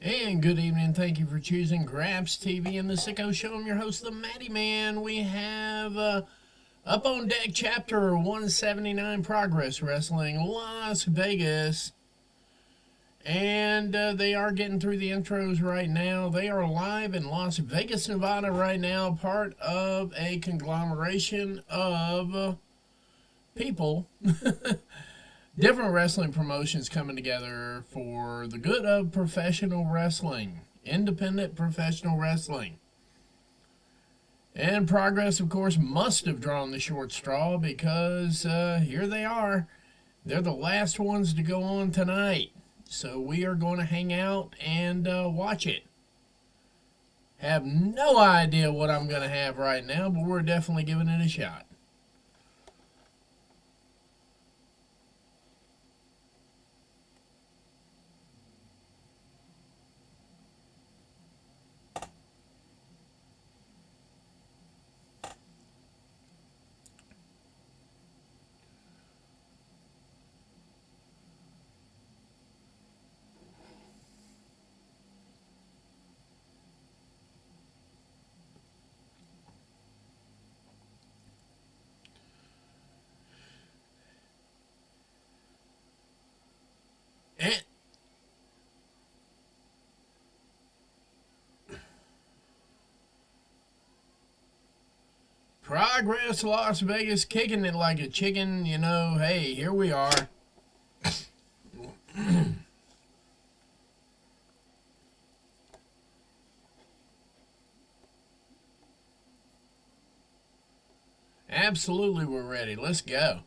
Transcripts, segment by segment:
And good evening. Thank you for choosing Grabs TV and the Sicko Show. I'm your host, the Matty Man. We have up on deck chapter 179 Progress Wrestling Las Vegas. And they are getting through the intros right now. They are live in Las Vegas, Nevada right now, part of a conglomeration of people. Different wrestling promotions coming together for the good of professional wrestling, independent professional wrestling. And Progress, of course, must have drawn the short straw because here they are. They're the last ones to go on tonight. So we are going to hang out and watch it. Have no idea what I'm going to have right now, but we're definitely giving it a shot. And Progress Las Vegas kicking it like a chicken, hey, here we are. Absolutely, we're ready. Let's go.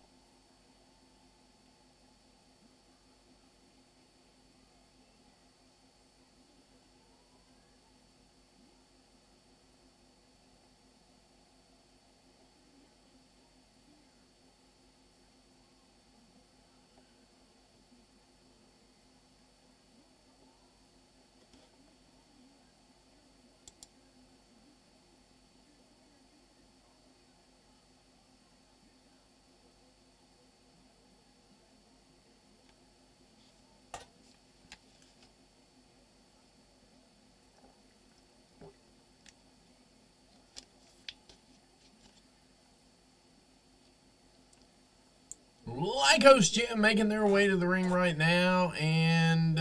Lycos Gym making their way to the ring right now, and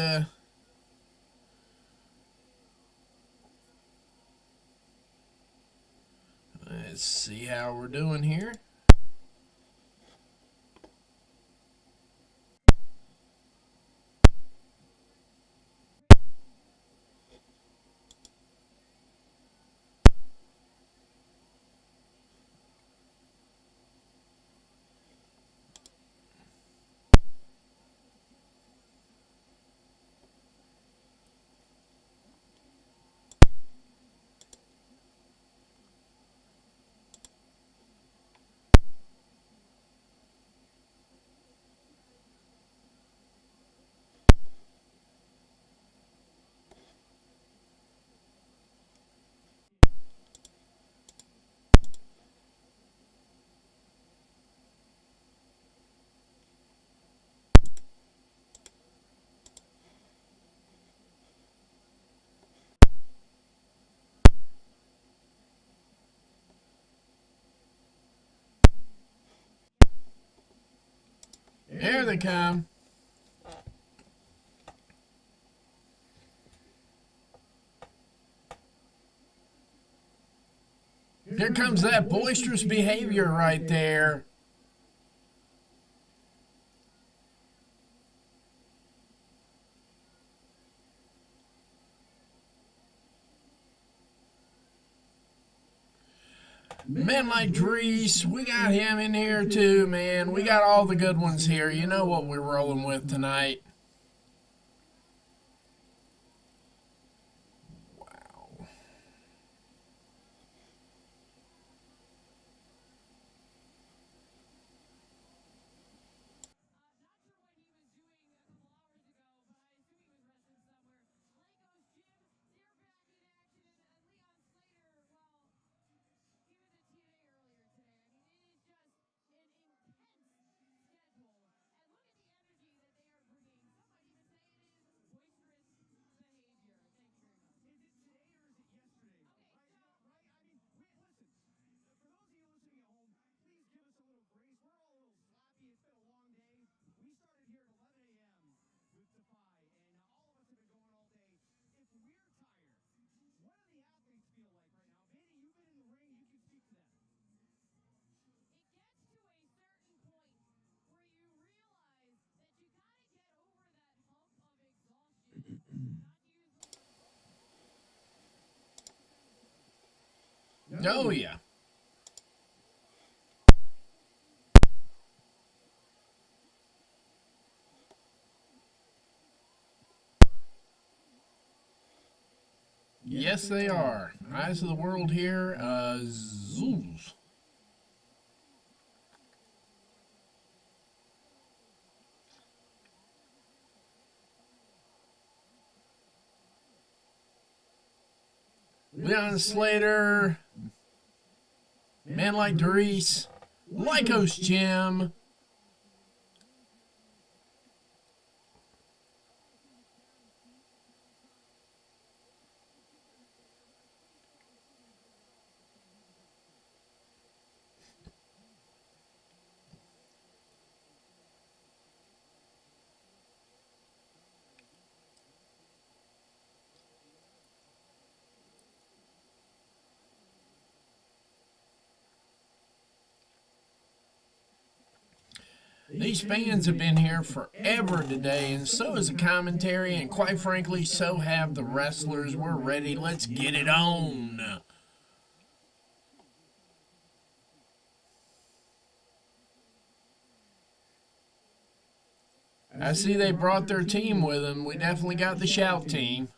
let's see how we're doing here. Here they come. Here comes that boisterous behavior right there. Men like Drees, we got him in here too, man. We got all the good ones here. You know what we're rolling with tonight. Wow. Oh, yeah. Yes, they are. Eyes of the World here. Zoos. Leon Slater. Man Like Darius. Lycos Jim. These fans have been here forever today, and so is the commentary, and quite frankly, so have the wrestlers. We're ready. Let's get it on. I see they brought their team with them. We definitely got the Shout team.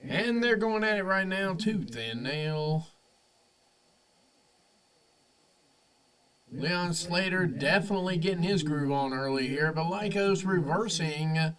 And they're going at it right now, tooth and nail. Leon Slater definitely getting his groove on early here, but Lycos reversing.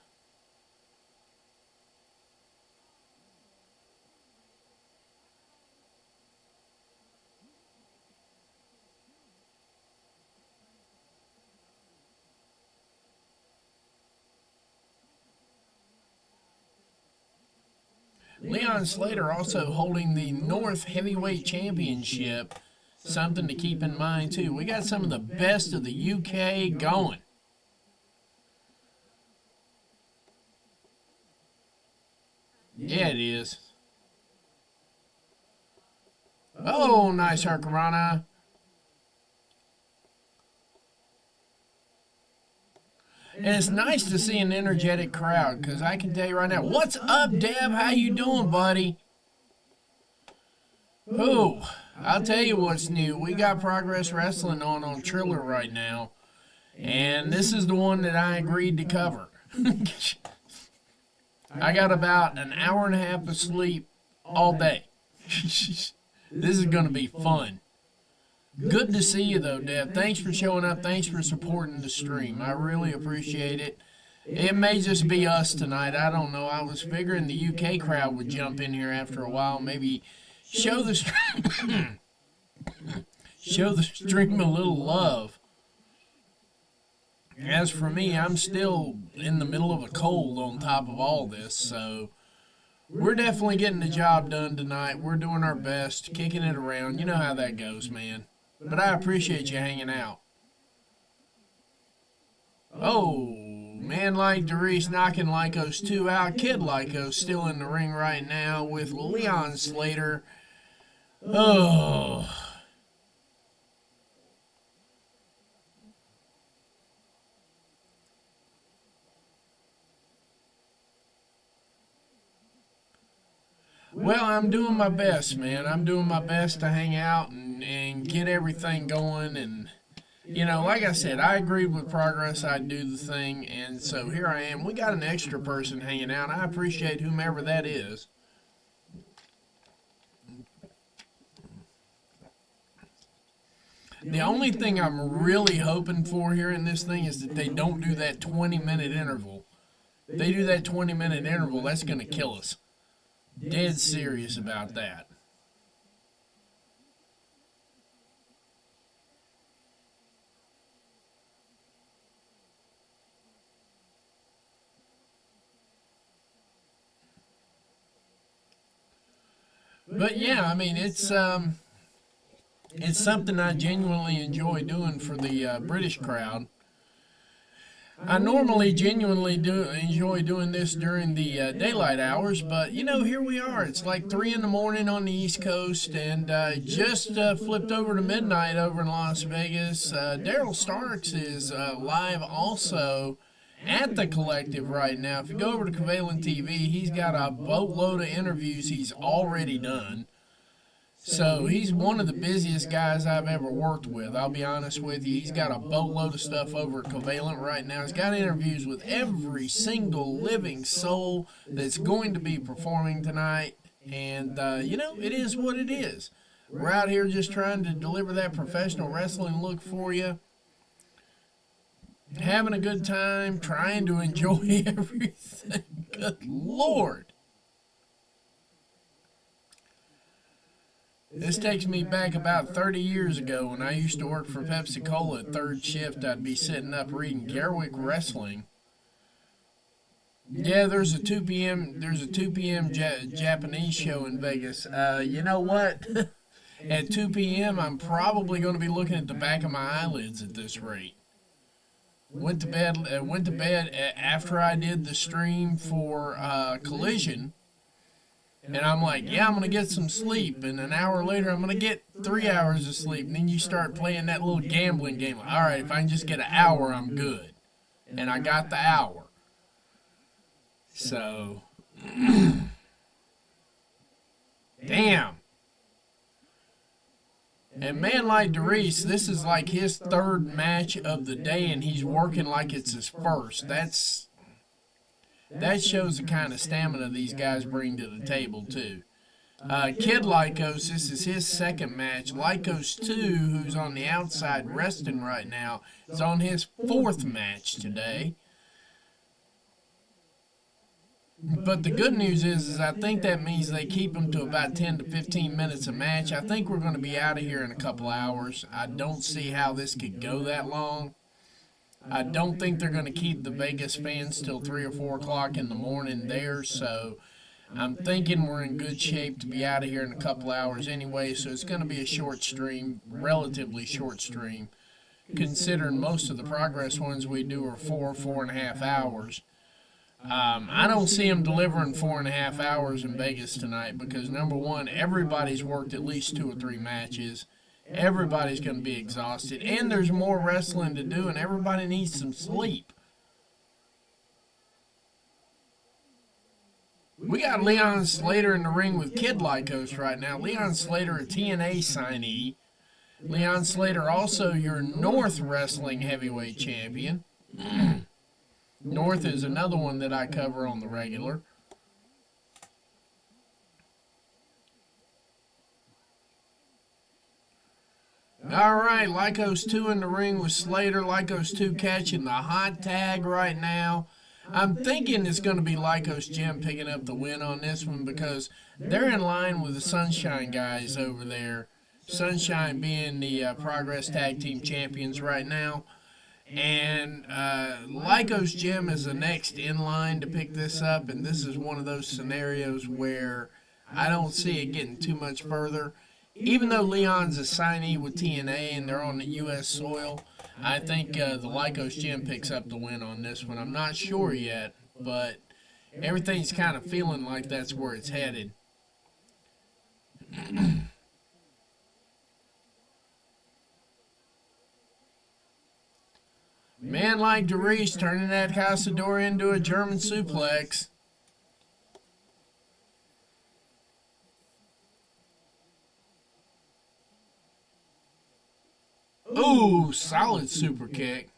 Leon Slater also holding the North Heavyweight Championship. Something to keep in mind, too. We got some of the best of the UK going. Yeah, it is. Oh, nice Hurricanrana. And it's nice to see an energetic crowd, because I can tell you right now, what's up, Deb? How you doing, buddy? Oh, I'll tell you what's new. We got Progress Wrestling on Triller right now, and this is the one that I agreed to cover. I got about an hour and a half of sleep all day. This is going to be fun. Good to see you, though, Deb. Thanks for showing up. Thanks for supporting the stream. I really appreciate it. It may just be us tonight. I don't know. I was figuring the UK crowd would jump in here after a while. Maybe show the stream, show the stream a little love. As for me, I'm still in the middle of a cold on top of all this, so we're definitely getting the job done tonight. We're doing our best, kicking it around. You know how that goes, man. But I appreciate you hanging out. Oh, Man Like Darius knocking Lycos 2 out. Kid Lycos still in the ring right now with Leon Slater. Oh. Well, I'm doing my best, man. I'm doing my best to hang out and get everything going. And, you know, like I said, I agreed with Progress. I'd do the thing. And so here I am. We got an extra person hanging out. I appreciate whomever that is. The only thing I'm really hoping for here in this thing is that they don't do that 20-minute interval. If they do that 20-minute interval, that's going to kill us. Dead serious about that. But yeah, I mean, it's something I genuinely enjoy doing for the British crowd. I normally genuinely do enjoy doing this during the daylight hours, but here we are. It's like 3 in the morning on the East Coast, and just flipped over to midnight over in Las Vegas. Daryl Starks is live also at the Collective right now. If you go over to Covalent TV, he's got a boatload of interviews he's already done. So he's one of the busiest guys I've ever worked with. I'll be honest with you. He's got a boatload of stuff over at Covalent right now. He's got interviews with every single living soul that's going to be performing tonight. And, it is what it is. We're out here just trying to deliver that professional wrestling look for you. Having a good time, trying to enjoy everything. Good Lord. This takes me back about 30 years ago when I used to work for Pepsi Cola at third shift. I'd be sitting up reading Gerwick Wrestling. Yeah, there's a 2 p.m. Japanese show in Vegas. You know what? At 2 p.m. I'm probably going to be looking at the back of my eyelids at this rate. Went to bed after I did the stream for Collision. And I'm like, yeah, I'm going to get some sleep. And an hour later, I'm going to get 3 hours of sleep. And then you start playing that little gambling game. Like, all right, if I can just get an hour, I'm good. And I got the hour. So, damn. And man like Darius, this is like his third match of the day, and he's working like it's his first. That shows the kind of stamina these guys bring to the table, too. Kid Lycos, this is his second match. Lycos 2, who's on the outside resting right now, is on his fourth match today. But the good news is I think that means they keep him to about 10 to 15 minutes a match. I think we're going to be out of here in a couple hours. I don't see how this could go that long. I don't think they're going to keep the Vegas fans till 3 or 4 o'clock in the morning there, so I'm thinking we're in good shape to be out of here in a couple hours anyway, so it's going to be a short stream, relatively short stream, considering most of the Progress ones we do are 4.5 hours. I don't see them delivering 4.5 hours in Vegas tonight because, number one, everybody's worked at least 2 or 3 matches. Everybody's going to be exhausted, and there's more wrestling to do, and everybody needs some sleep. We got Leon Slater in the ring with Kid Lycos right now. Leon Slater, a TNA signee. Leon Slater, also your North Wrestling Heavyweight Champion. North is another one that I cover on the regular. All right, Lycos 2 in the ring with Slater. Lycos 2 catching the hot tag right now. I'm thinking it's going to be Lycos Gym picking up the win on this one because they're in line with the Sunshine guys over there. Sunshine being the Progress Tag Team Champions right now. And Lycos Gym is the next in line to pick this up, and this is one of those scenarios where I don't see it getting too much further. Even though Leon's a signee with TNA and they're on the U.S. soil, I think the Lycos Gym picks up the win on this one. I'm not sure yet, but everything's kind of feeling like that's where it's headed. Man like Darius turning that Casador into a German suplex. Ooh, solid super kick.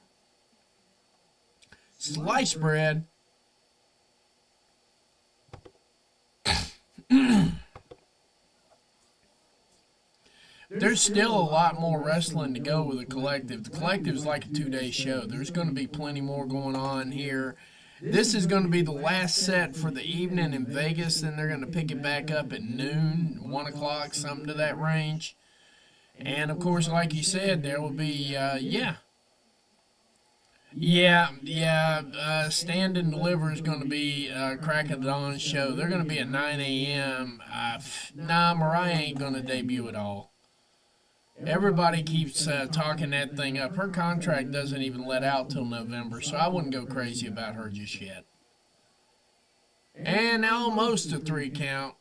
Slice bread. There's still a lot more wrestling to go with the Collective. The Collective is like a 2-day show. There's going to be plenty more going on here. This is going to be the last set for the evening in Vegas. Then they're going to pick it back up at noon, 1 o'clock, something to that range. And, of course, like you said, there will be, Stand and Deliver is going to be Crack of Dawn show. They're going to be at 9 a.m. Mariah ain't going to debut at all. Everybody keeps talking that thing up. Her contract doesn't even let out till November, so I wouldn't go crazy about her just yet. And almost a 3 count.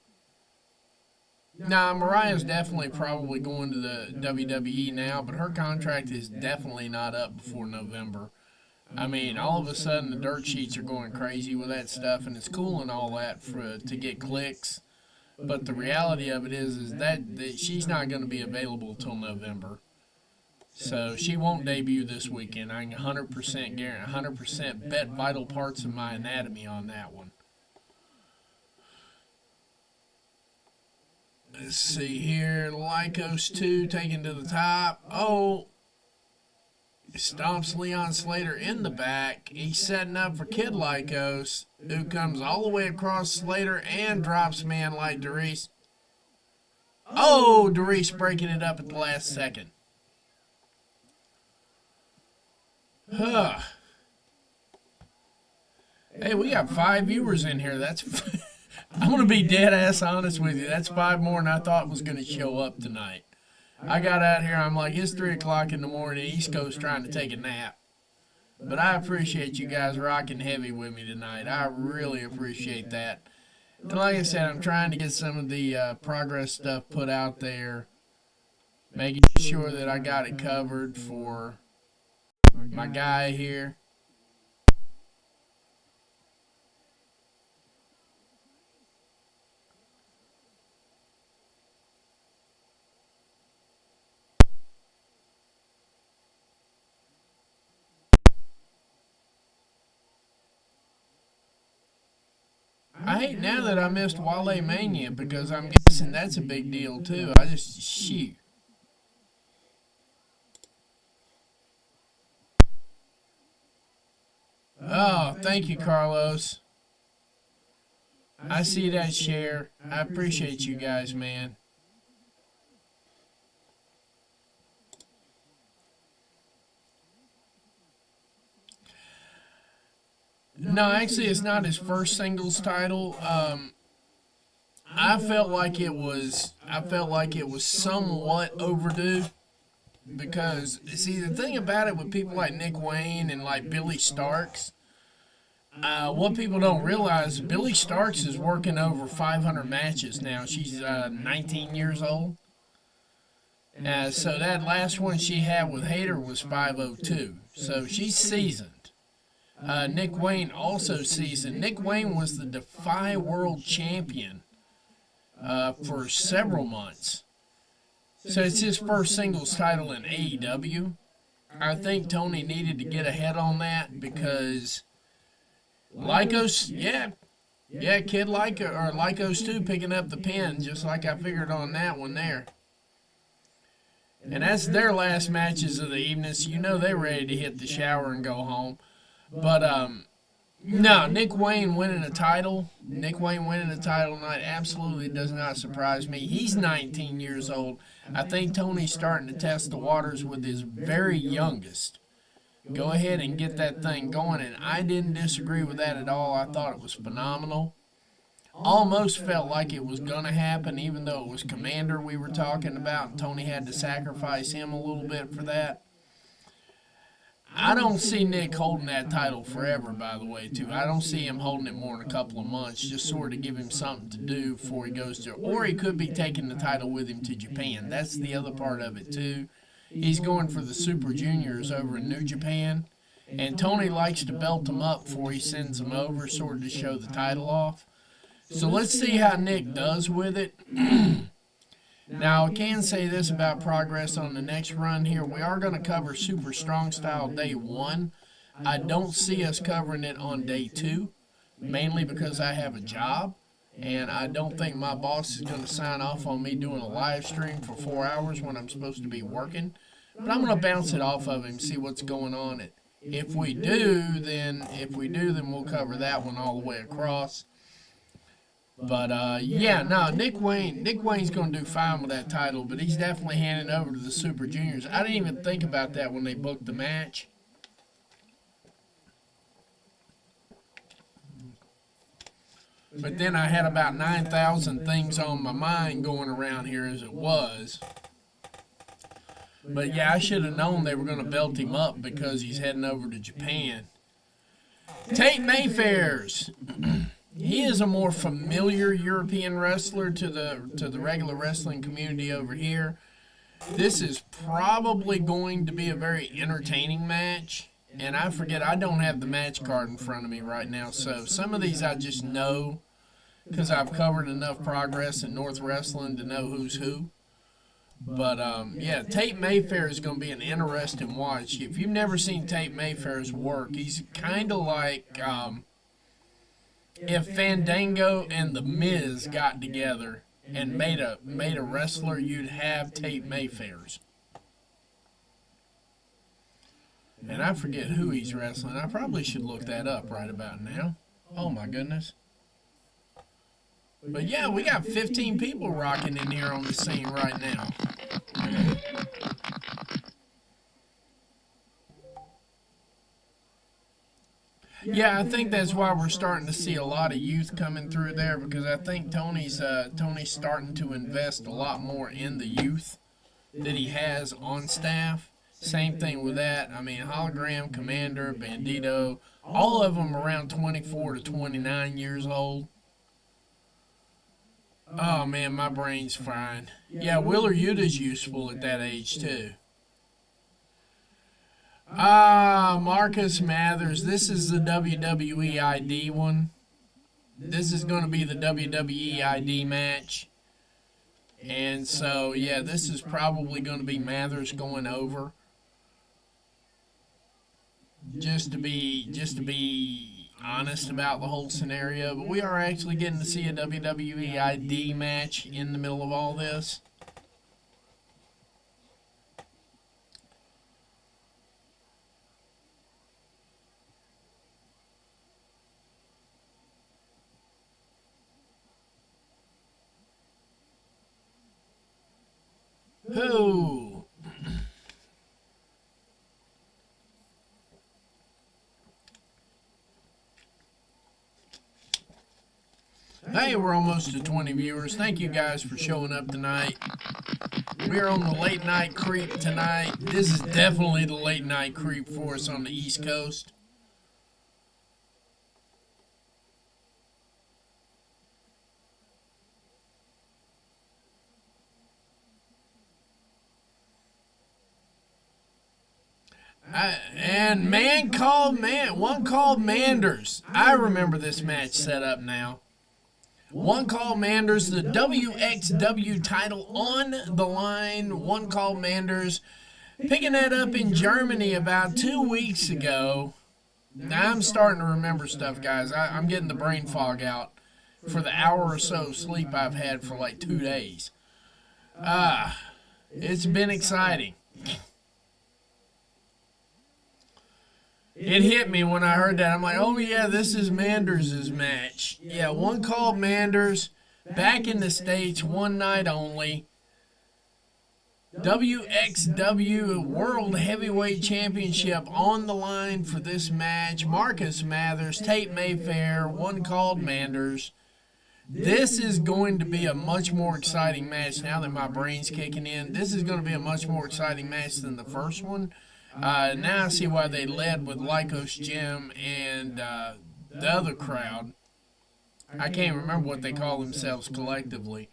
Now, Mariah's definitely probably going to the WWE now, but her contract is definitely not up before November. I mean, all of a sudden the dirt sheets are going crazy with that stuff, and it's cool and all that to get clicks. But the reality of it is that she's not going to be available till November. So she won't debut this weekend. I can 100% guarantee, 100% bet vital parts of my anatomy on that one. Let's see here. Lycos 2 taken to the top. Oh, stomps Leon Slater in the back. He's setting up for Kid Lycos, who comes all the way across Slater and drops man like Darius. Oh, Darius breaking it up at the last second. Huh. Hey, we got 5 viewers in here. That's... I'm going to be dead ass honest with you. That's 5 more than I thought was going to show up tonight. I got out here, I'm like, it's 3 o'clock in the morning, East Coast trying to take a nap. But I appreciate you guys rocking heavy with me tonight. I really appreciate that. And like I said, I'm trying to get some of the progress stuff put out there, making sure that I got it covered for my guy here. I hate now that I missed Wale Mania because I'm guessing that's a big deal too. Shoot. Oh, thank you, Carlos. I see that share. I appreciate you guys, man. No, actually, it's not his first singles title. I felt like it was somewhat overdue because see the thing about it with people like Nick Wayne and like Billy Starks, what people don't realize, Billy Starks is working over 500 matches now. She's 19 years old. So that last one she had with Hayter was 502. So she's seasoned. Nick Wayne also seasoned. Nick Wayne was the Defy World Champion for several months. So it's his first singles title in AEW. I think Tony needed to get ahead on that because Lycos, Kid Lycos too, picking up the pin, just like I figured on that one there. And that's their last matches of the evening, so you know they're ready to hit the shower and go home. But, no, Nick Wayne winning a title tonight absolutely does not surprise me. He's 19 years old. I think Tony's starting to test the waters with his very youngest. Go ahead and get that thing going, and I didn't disagree with that at all. I thought it was phenomenal. Almost felt like it was going to happen, even though it was Commander we were talking about, and Tony had to sacrifice him a little bit for that. I don't see Nick holding that title forever, by the way, too. I don't see him holding it more than a couple of months, just sort of give him something to do before he goes to, or he could be taking the title with him to Japan. That's the other part of it, too. He's going for the Super Juniors over in New Japan, and Tony likes to belt them up before he sends them over, sort of to show the title off. So let's see how Nick does with it. Now, I can say this about progress on the next run here. We are going to cover Super Strong Style Day 1. I don't see us covering it on Day 2, mainly because I have a job, and I don't think my boss is going to sign off on me doing a live stream for 4 hours when I'm supposed to be working. But I'm going to bounce it off of him, see what's going on. If we do, then we'll cover that one all the way across. But, Nick Wayne's going to do fine with that title, but he's definitely handing over to the Super Juniors. I didn't even think about that when they booked the match. But then I had about 9,000 things on my mind going around here as it was. But yeah, I should have known they were going to belt him up because he's heading over to Japan. Tate Mayfair's. He is a more familiar European wrestler to the regular wrestling community over here. This is probably going to be a very entertaining match. And I forget, I don't have the match card in front of me right now. So some of these I just know because I've covered enough progress in North Wrestling to know who's who. But, yeah, Tate Mayfair is going to be an interesting watch. If you've never seen Tate Mayfair's work, he's kind of like if Fandango and The Miz got together and made a wrestler, you'd have Tate Mayfair's. And I forget who he's wrestling. I probably should look that up right about now. Oh, my goodness. But, yeah, we got 15 people rocking in here on the scene right now. Yeah, I think that's why we're starting to see a lot of youth coming through there because I think Tony's starting to invest a lot more in the youth that he has on staff. Same thing with that. I mean, Hologram, Commander, Bandito, all of them around 24 to 29 years old. Oh, man, my brain's frying. Yeah, Wheeler Yuta's useful at that age, too. Marcus Mathers. This is the WWE ID one. This is going to be the WWE ID match. And so, yeah, this is probably going to be Mathers going over. Just to be honest about the whole scenario, but we are actually getting to see a WWE ID match in the middle of all this. Who? Hey, we're almost to 20 viewers. Thank you guys for showing up tonight. We're on the late night creep tonight. This is definitely the late night creep for us on the East Coast. And one called Manders. I remember this match set up now. One Call Manders, the WXW title on the line. One Call Manders picking that up in Germany about 2 weeks ago. Now I'm starting to remember stuff, guys. I'm getting the brain fog out for the hour or so of sleep I've had for like 2 days. It's been exciting. It hit me when I heard that. I'm like, oh, yeah, this is Manders' match. Yeah, One Call Manders, back in the States, one night only. WXW World Heavyweight Championship on the line for this match. Marcus Mathers, Tate Mayfair, One Called Manders. This is going to be a much more exciting match now that my brain's kicking in. This is going to be a much more exciting match than the first one. Now I see why they led with Lycos Jim and the other crowd. I can't remember what they call themselves collectively.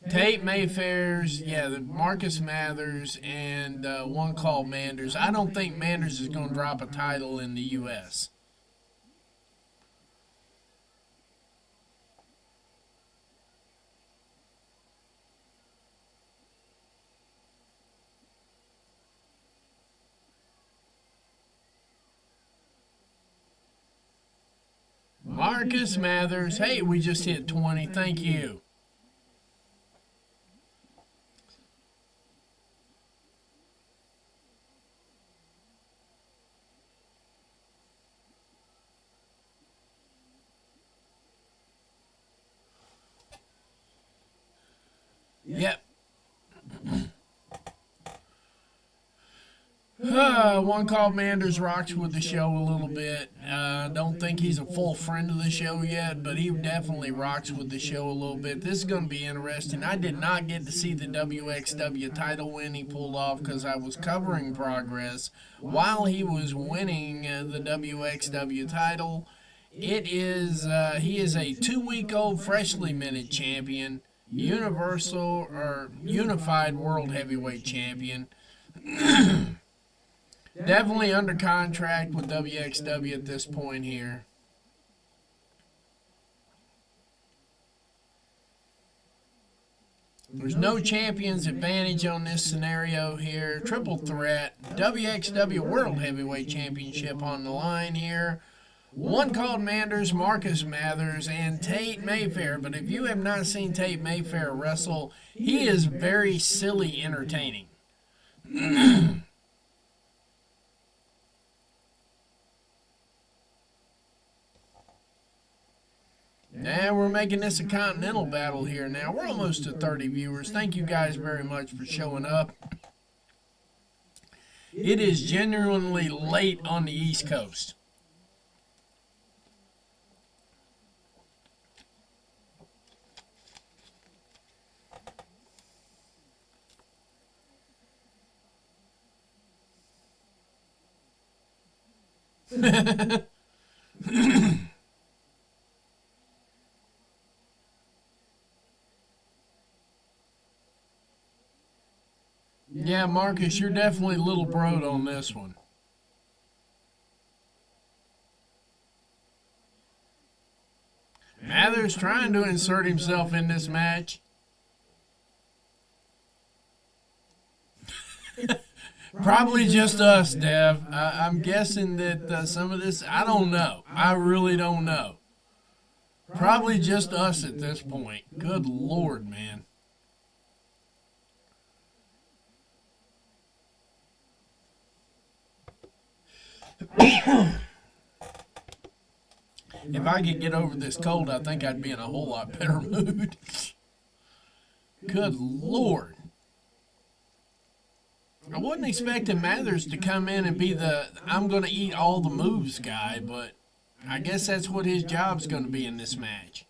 Tate Mayfair's, yeah, the Marcus Mathers and One Call Manders. I don't think Manders is going to drop a title in the U.S. Marcus Mathers. Hey, we just hit 20. Thank you. Yep. One called Manders rocks with the show a little bit. Don't think he's a full friend of the show yet, but he definitely rocks with the show a little bit. This is going to be interesting. I did not get to see the WXW title win he pulled off because I was covering Progress while he was winning the WXW title. He is a 2-week-old freshly minted champion, universal or unified world heavyweight champion. Definitely under contract with WXW at this point here. There's no champion's advantage on this scenario here. Triple threat, WXW World Heavyweight Championship on the line here. One called Manders, Marcus Mathers, and Tate Mayfair. But if you have not seen Tate Mayfair wrestle, he is very silly entertaining. Now we're making this a continental battle here now. We're almost to 30 viewers. Thank you guys very much for showing up. It is genuinely late on the East Coast. Yeah, Marcus, you're definitely little broed on this one. Mathers trying to insert himself in this match. Probably just us, Dev. I'm guessing that some of this, I don't know. I really don't know. Probably just us at this point. Good Lord, man. If I could get over this cold, I think I'd be in a whole lot better mood. Good Lord. I wasn't expecting Mathers to come in and be the I'm going to eat all the moves guy, but I guess that's what his job's going to be in this match.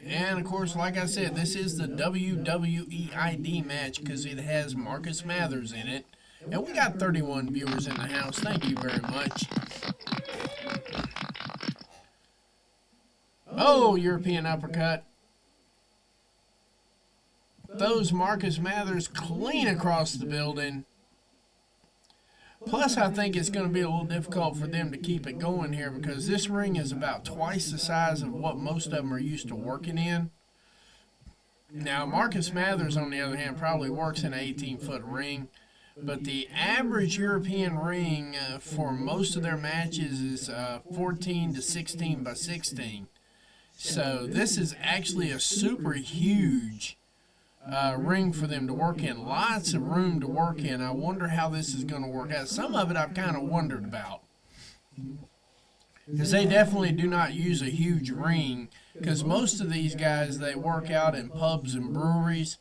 And, of course, like I said, this is the WWE ID match because it has Marcus Mathers in it. And we got 31 viewers in the house. Thank you very much. Oh, European uppercut. Those Marcus Mathers clean across the building. Plus, I think it's going to be a little difficult for them to keep it going here because this ring is about twice the size of what most of them are used to working in. Now, Marcus Mathers, on the other hand, probably works in an 18-foot ring. But the average European ring for most of their matches is 14 to 16 by 16. So this is actually a super huge ring for them to work in. Lots of room to work in. I wonder how this is going to work out. Some of it I've kind of wondered about. Because they definitely do not use a huge ring. Because most of these guys, they work out in pubs and breweries.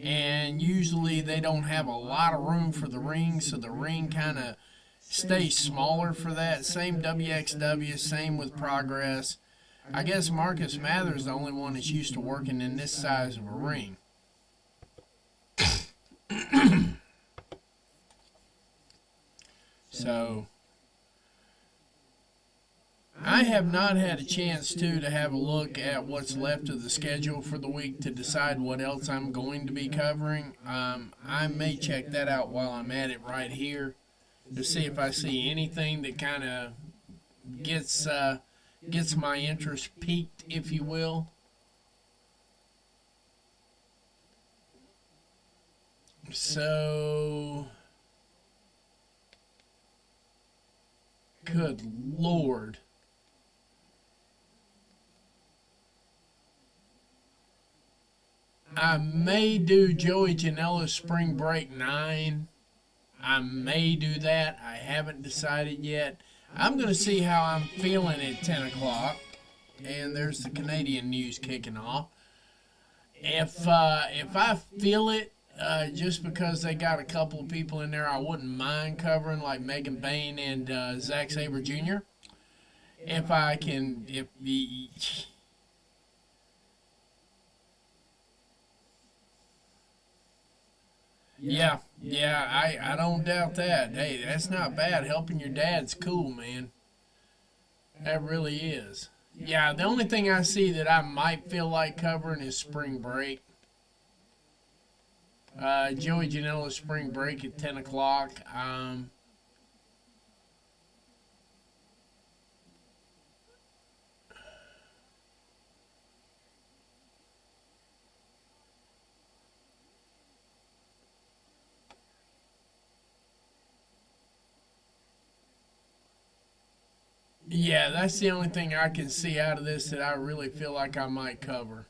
And usually they don't have a lot of room for the ring. So the ring kind of stays smaller for that. Same WXW, same with Progress. I guess Marcus Mathers is the only one that's used to working in this size of a ring. So, I have not had a chance to have a look at what's left of the schedule for the week to decide what else I'm going to be covering. I may check that out while I'm at it right here to see if I see anything that kind of gets my interest piqued, if you will. So, good Lord. I may do Joey Janela's Spring Break 9. I may do that. I haven't decided yet. I'm going to see how I'm feeling at 10 o'clock. and there's the Canadian news kicking off. If I feel it, just because they got a couple of people in there I wouldn't mind covering, like Megan Bain and Zack Sabre Jr. If I can, if the I don't doubt that. Hey, that's not bad. Helping your dad's cool, man. That really is. Yeah, the only thing I see that I might feel like covering is spring break. Joey Janela's spring break at 10 o'clock. Yeah, that's the only thing I can see out of this that I really feel like I might cover.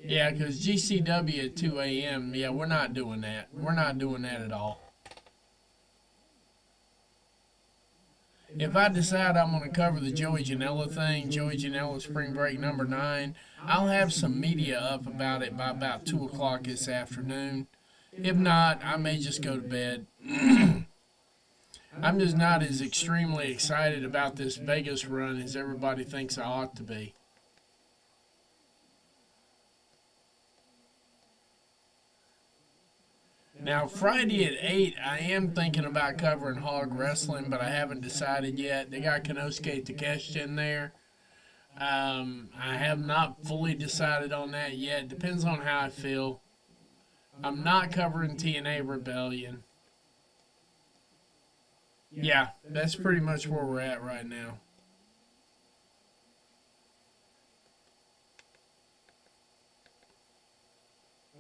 Yeah, because GCW at 2 a.m., yeah, we're not doing that. We're not doing that at all. If I decide I'm going to cover the Joey Janela thing, Joey Janela Spring Break number 9, I'll have some media up about it by about 2 o'clock this afternoon. If not, I may just go to bed. I'm just not as extremely excited about this Vegas run as everybody thinks I ought to be. Now, Friday at 8, I am thinking about covering Hog Wrestling, but I haven't decided yet. They got Konosuke Takeshita in there. I have not fully decided on that yet. Depends on how I feel. I'm not covering TNA Rebellion. Yeah, that's pretty much where we're at right now.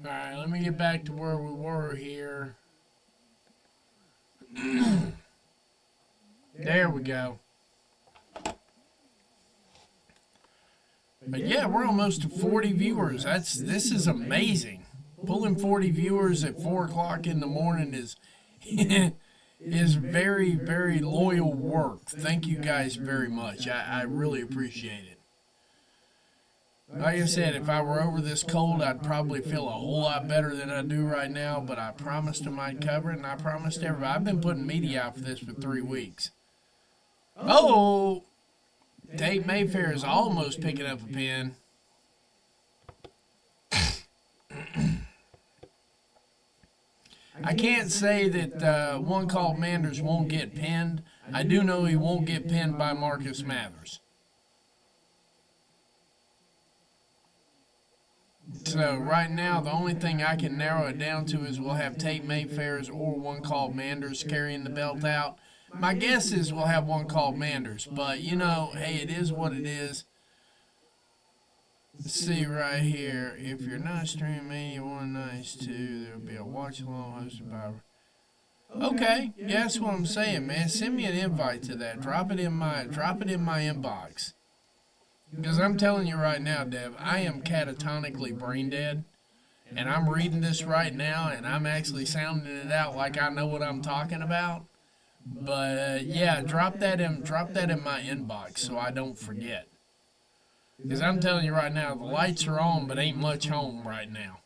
Alright, let me get back to where we were here. There we go. But yeah, we're almost to 40 viewers. This is amazing. Pulling 40 viewers at 4 o'clock in the morning is is very, very loyal work. Thank you guys very much. I really appreciate it. Like I said, if I were over this cold, I'd probably feel a whole lot better than I do right now, but I promised them I'd cover it, and I promised everybody. I've been putting media out for this for 3 weeks. Oh! Tate Mayfair is almost picking up a pin. I can't say that One Called Manders won't get pinned. I do know he won't get pinned by Marcus Mathers. So right now, the only thing I can narrow it down to is we'll have Tate Mayfair's or One Called Manders carrying the belt out. My guess is we'll have One Called Manders, but you know, hey, it is what it is. Let's see right here. If you're not streaming Mania 1 Nights 2, there'll be a watch along hosted by. Okay, yeah, that's what I'm saying, man. Send me an invite to that. Drop it in my inbox. Because I'm telling you right now, Dev, I am catatonically brain dead, and I'm reading this right now, and I'm actually sounding it out like I know what I'm talking about. But yeah, drop that in my inbox so I don't forget. Because I'm telling you right now, the lights are on, but ain't much home right now.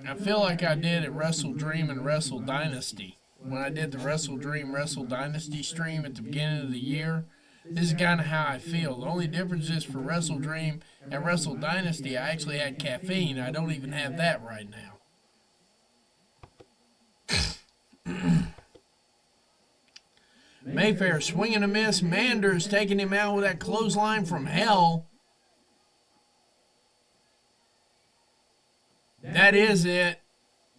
I feel like I did at Wrestle Dream and Wrestle Dynasty. When I did the Wrestle Dream, Wrestle Dynasty stream at the beginning of the year, this is kind of how I feel. The only difference is for Wrestle Dream and Wrestle Dynasty, I actually had caffeine. I don't even have that right now. Mayfair swinging a miss. Manders taking him out with that clothesline from hell. That is it.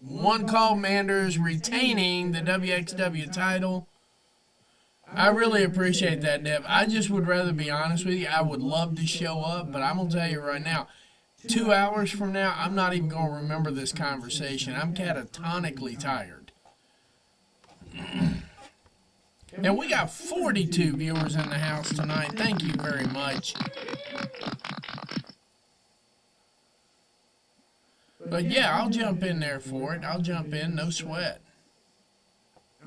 One Called Manders retaining the WXW title. I really appreciate that, Deb. I just would rather be honest with you. I would love to show up, but I'm going to tell you right now, 2 hours from now, I'm not even going to remember this conversation. I'm catatonically tired. And we got 42 viewers in the house tonight. Thank you very much. But yeah, I'll jump in there for it. I'll jump in, no sweat.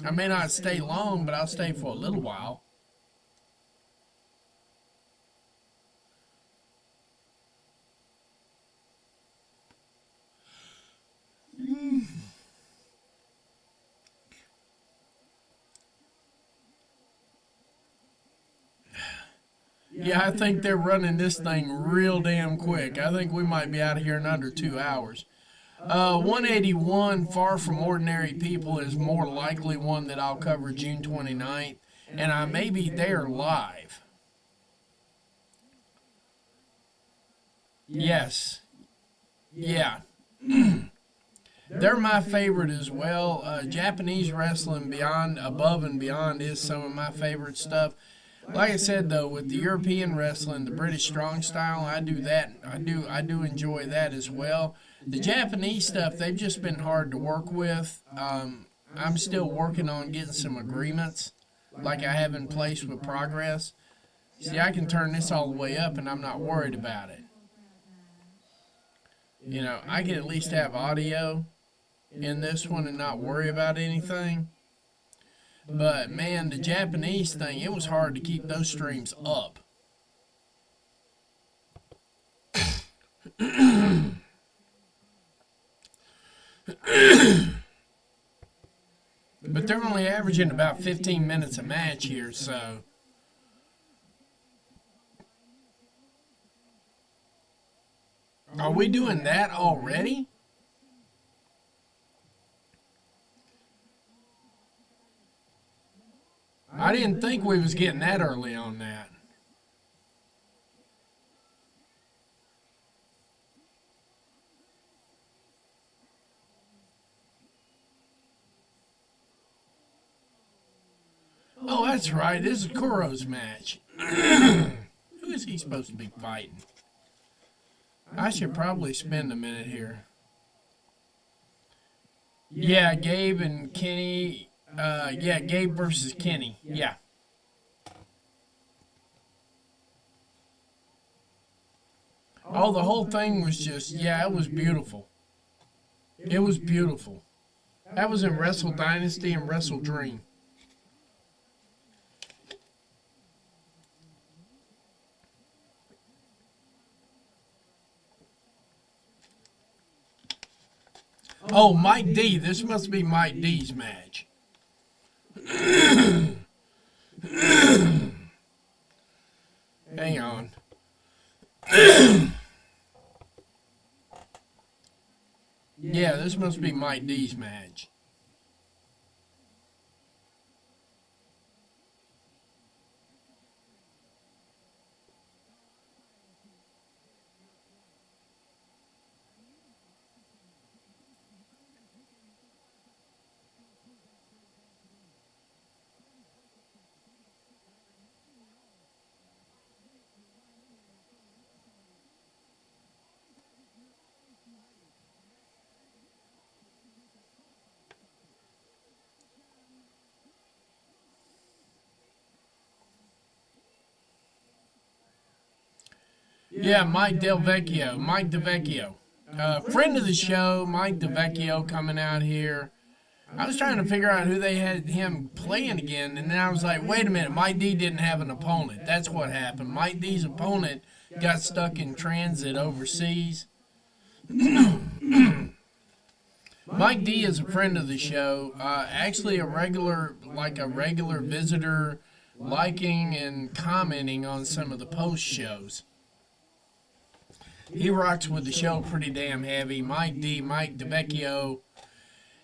I may not stay long, but I'll stay for a little while. Yeah, I think they're running this thing real damn quick. I think we might be out of here in under 2 hours. 181, Far From Ordinary People, is more likely one that I'll cover June 29th, and I may be there live. Yes. Yeah. They're my favorite as well. Japanese wrestling above and beyond is some of my favorite stuff. Like I said though, with the European wrestling, the British strong style, I do that. I do enjoy that as well. The Japanese stuff, they've just been hard to work with. I'm still working on getting some agreements like I have in place with Progress. See, I can turn this all the way up and I'm not worried about it. You know, I can at least have audio in this one and not worry about anything. But man, the Japanese thing, it was hard to keep those streams up. But they're only averaging about 15 minutes a match here, so. Are we doing that already? I didn't think we was getting that early on that. Oh, that's right. This is Kuro's match. Who is he supposed to be fighting? I should probably spend a minute here. Yeah, Gabe and Kenny. Yeah, Gabe versus Kenny. Yeah. Oh, the whole thing was just, yeah, it was beautiful. It was beautiful. That was in Wrestle Dynasty and Wrestle Dream. Oh, Mike D. This must be Mike D's match. Hang on. Yeah, this must be Mike D's match. Yeah, Mike DeVecchio. Mike DeVecchio. Friend of the show, Mike DeVecchio coming out here. I was trying to figure out who they had him playing again, and then I was like, wait a minute, Mike D didn't have an opponent. That's what happened. Mike D's opponent got stuck in transit overseas. Mike D is a friend of the show. Actually a regular visitor, liking and commenting on some of the post shows. He rocks with the show pretty damn heavy. Mike D, Mike DeVecchio,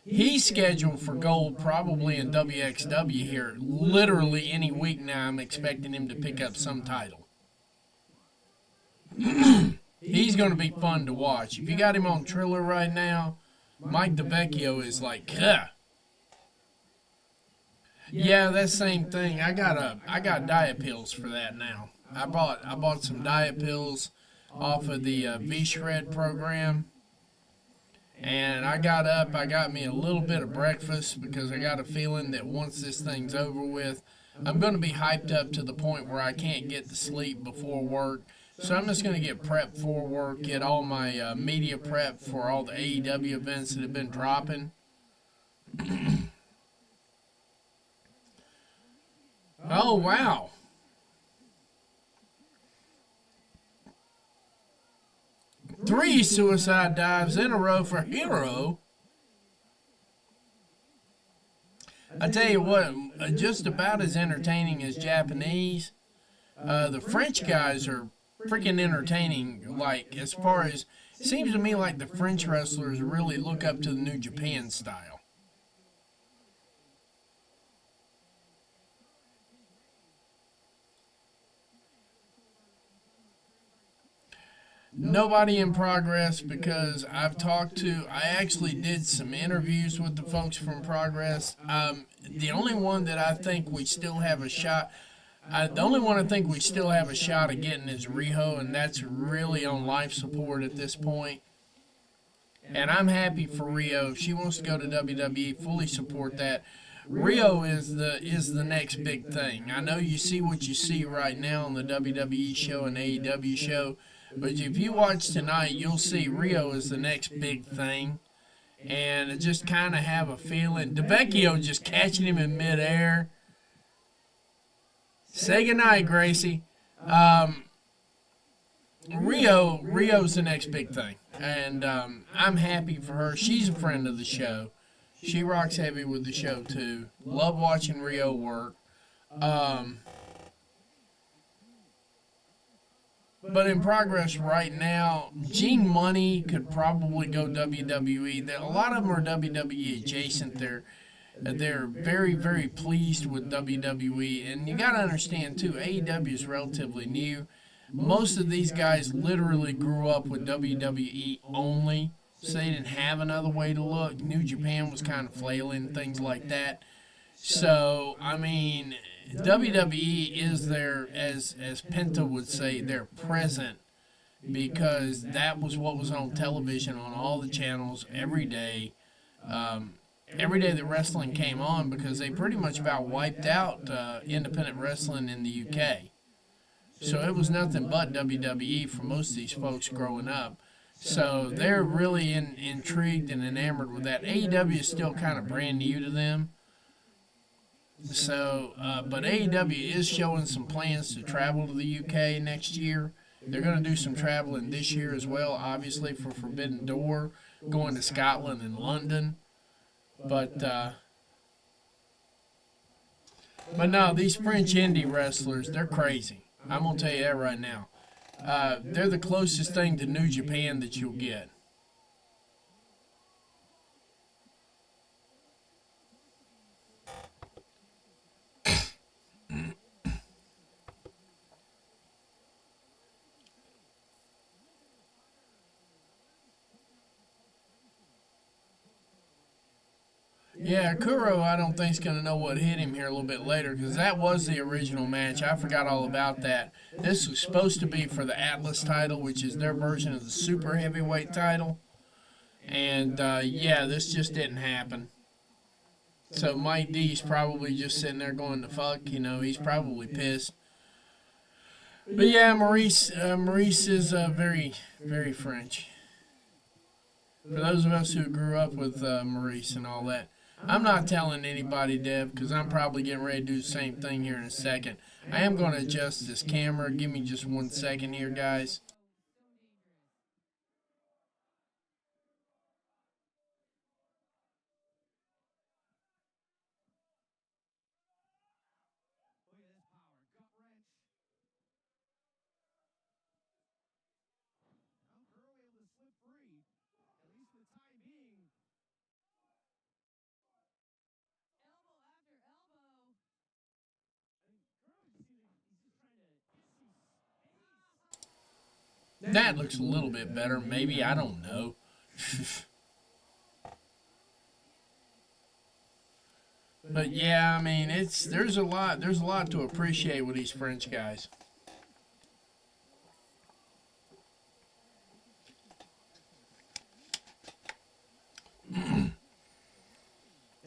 he's scheduled for gold probably in WXW here. Literally any week now I'm expecting him to pick up some title. He's going to be fun to watch. If you got him on Triller right now, Mike DeVecchio is like, huh. Yeah, that same thing. I got diet pills for that now. I bought some diet pills off of the V-Shred program, and I got up, I got me a little bit of breakfast because I got a feeling that once this thing's over with, I'm going to be hyped up to the point where I can't get to sleep before work. So I'm just going to get prepped for work, get all my media prep for all the AEW events that have been dropping. Oh, wow. 3 suicide dives in a row for Hero. I tell you what, just about as entertaining as Japanese. The French guys are freaking entertaining. Like, as far as, it seems to me like the French wrestlers really look up to the New Japan style. Nobody in progress because I actually did some interviews with the folks from Progress. The only one that I think we still have a shot, the only one I think we still have a shot of getting is Riho, and that's really on life support at this point. And I'm happy for Rio. If she wants to go to WWE, fully support that. Rio is the next big thing. I know you see what you see right now on the WWE show and AEW show. But if you watch tonight, you'll see Rio is the next big thing. And I just kind of have a feeling. DeVecchio just catching him in midair. Say goodnight, Gracie. Rio's the next big thing. And I'm happy for her. She's a friend of the show. She rocks heavy with the show, too. Love watching Rio work. But in progress right now, Gene Money could probably go WWE. A lot of them are WWE adjacent. They're very, very pleased with WWE. And you got to understand, too, AEW is relatively new. Most of these guys literally grew up with WWE only, so they didn't have another way to look. New Japan was kind of flailing, things like that. So, I mean, WWE is their, as Penta would say, their present, because that was what was on television on all the channels every day. Every day that wrestling came on, because they pretty much about wiped out independent wrestling in the UK. So it was nothing but WWE for most of these folks growing up. So they're really intrigued and enamored with that. AEW is still kind of brand new to them. So, but AEW is showing some plans to travel to the UK next year. They're going to do some traveling this year as well, obviously, for Forbidden Door, going to Scotland and London. But no, these French indie wrestlers, they're crazy. I'm going to tell you that right now. They're the closest thing to New Japan that you'll get. Yeah, Kuro, I don't think is going to know what hit him here a little bit later, because that was the original match. I forgot all about that. This was supposed to be for the Atlas title, which is their version of the super heavyweight title. And, yeah, this just didn't happen. So Mike D's probably just sitting there going to fuck, you know, he's probably pissed. But yeah, Maurice is very, very French. For those of us who grew up with Maurice and all that. I'm not telling anybody, Dev, because I'm probably getting ready to do the same thing here in a second. I am going to adjust this camera. Give me just 1 second here, guys. That looks a little bit better. Maybe, I don't know. But yeah, I mean, there's a lot to appreciate with these French guys. And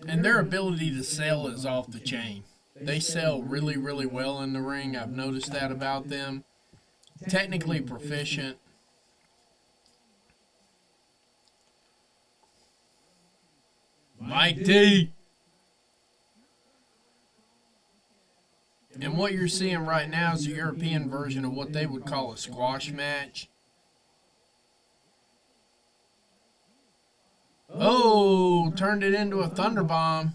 their ability to sell is off the chain. They sell really, really well in the ring. I've noticed that about them. technically proficient. Mike D. And what you're seeing right now is the European version of what they would call a squash match. Oh, turned it into a thunderbomb.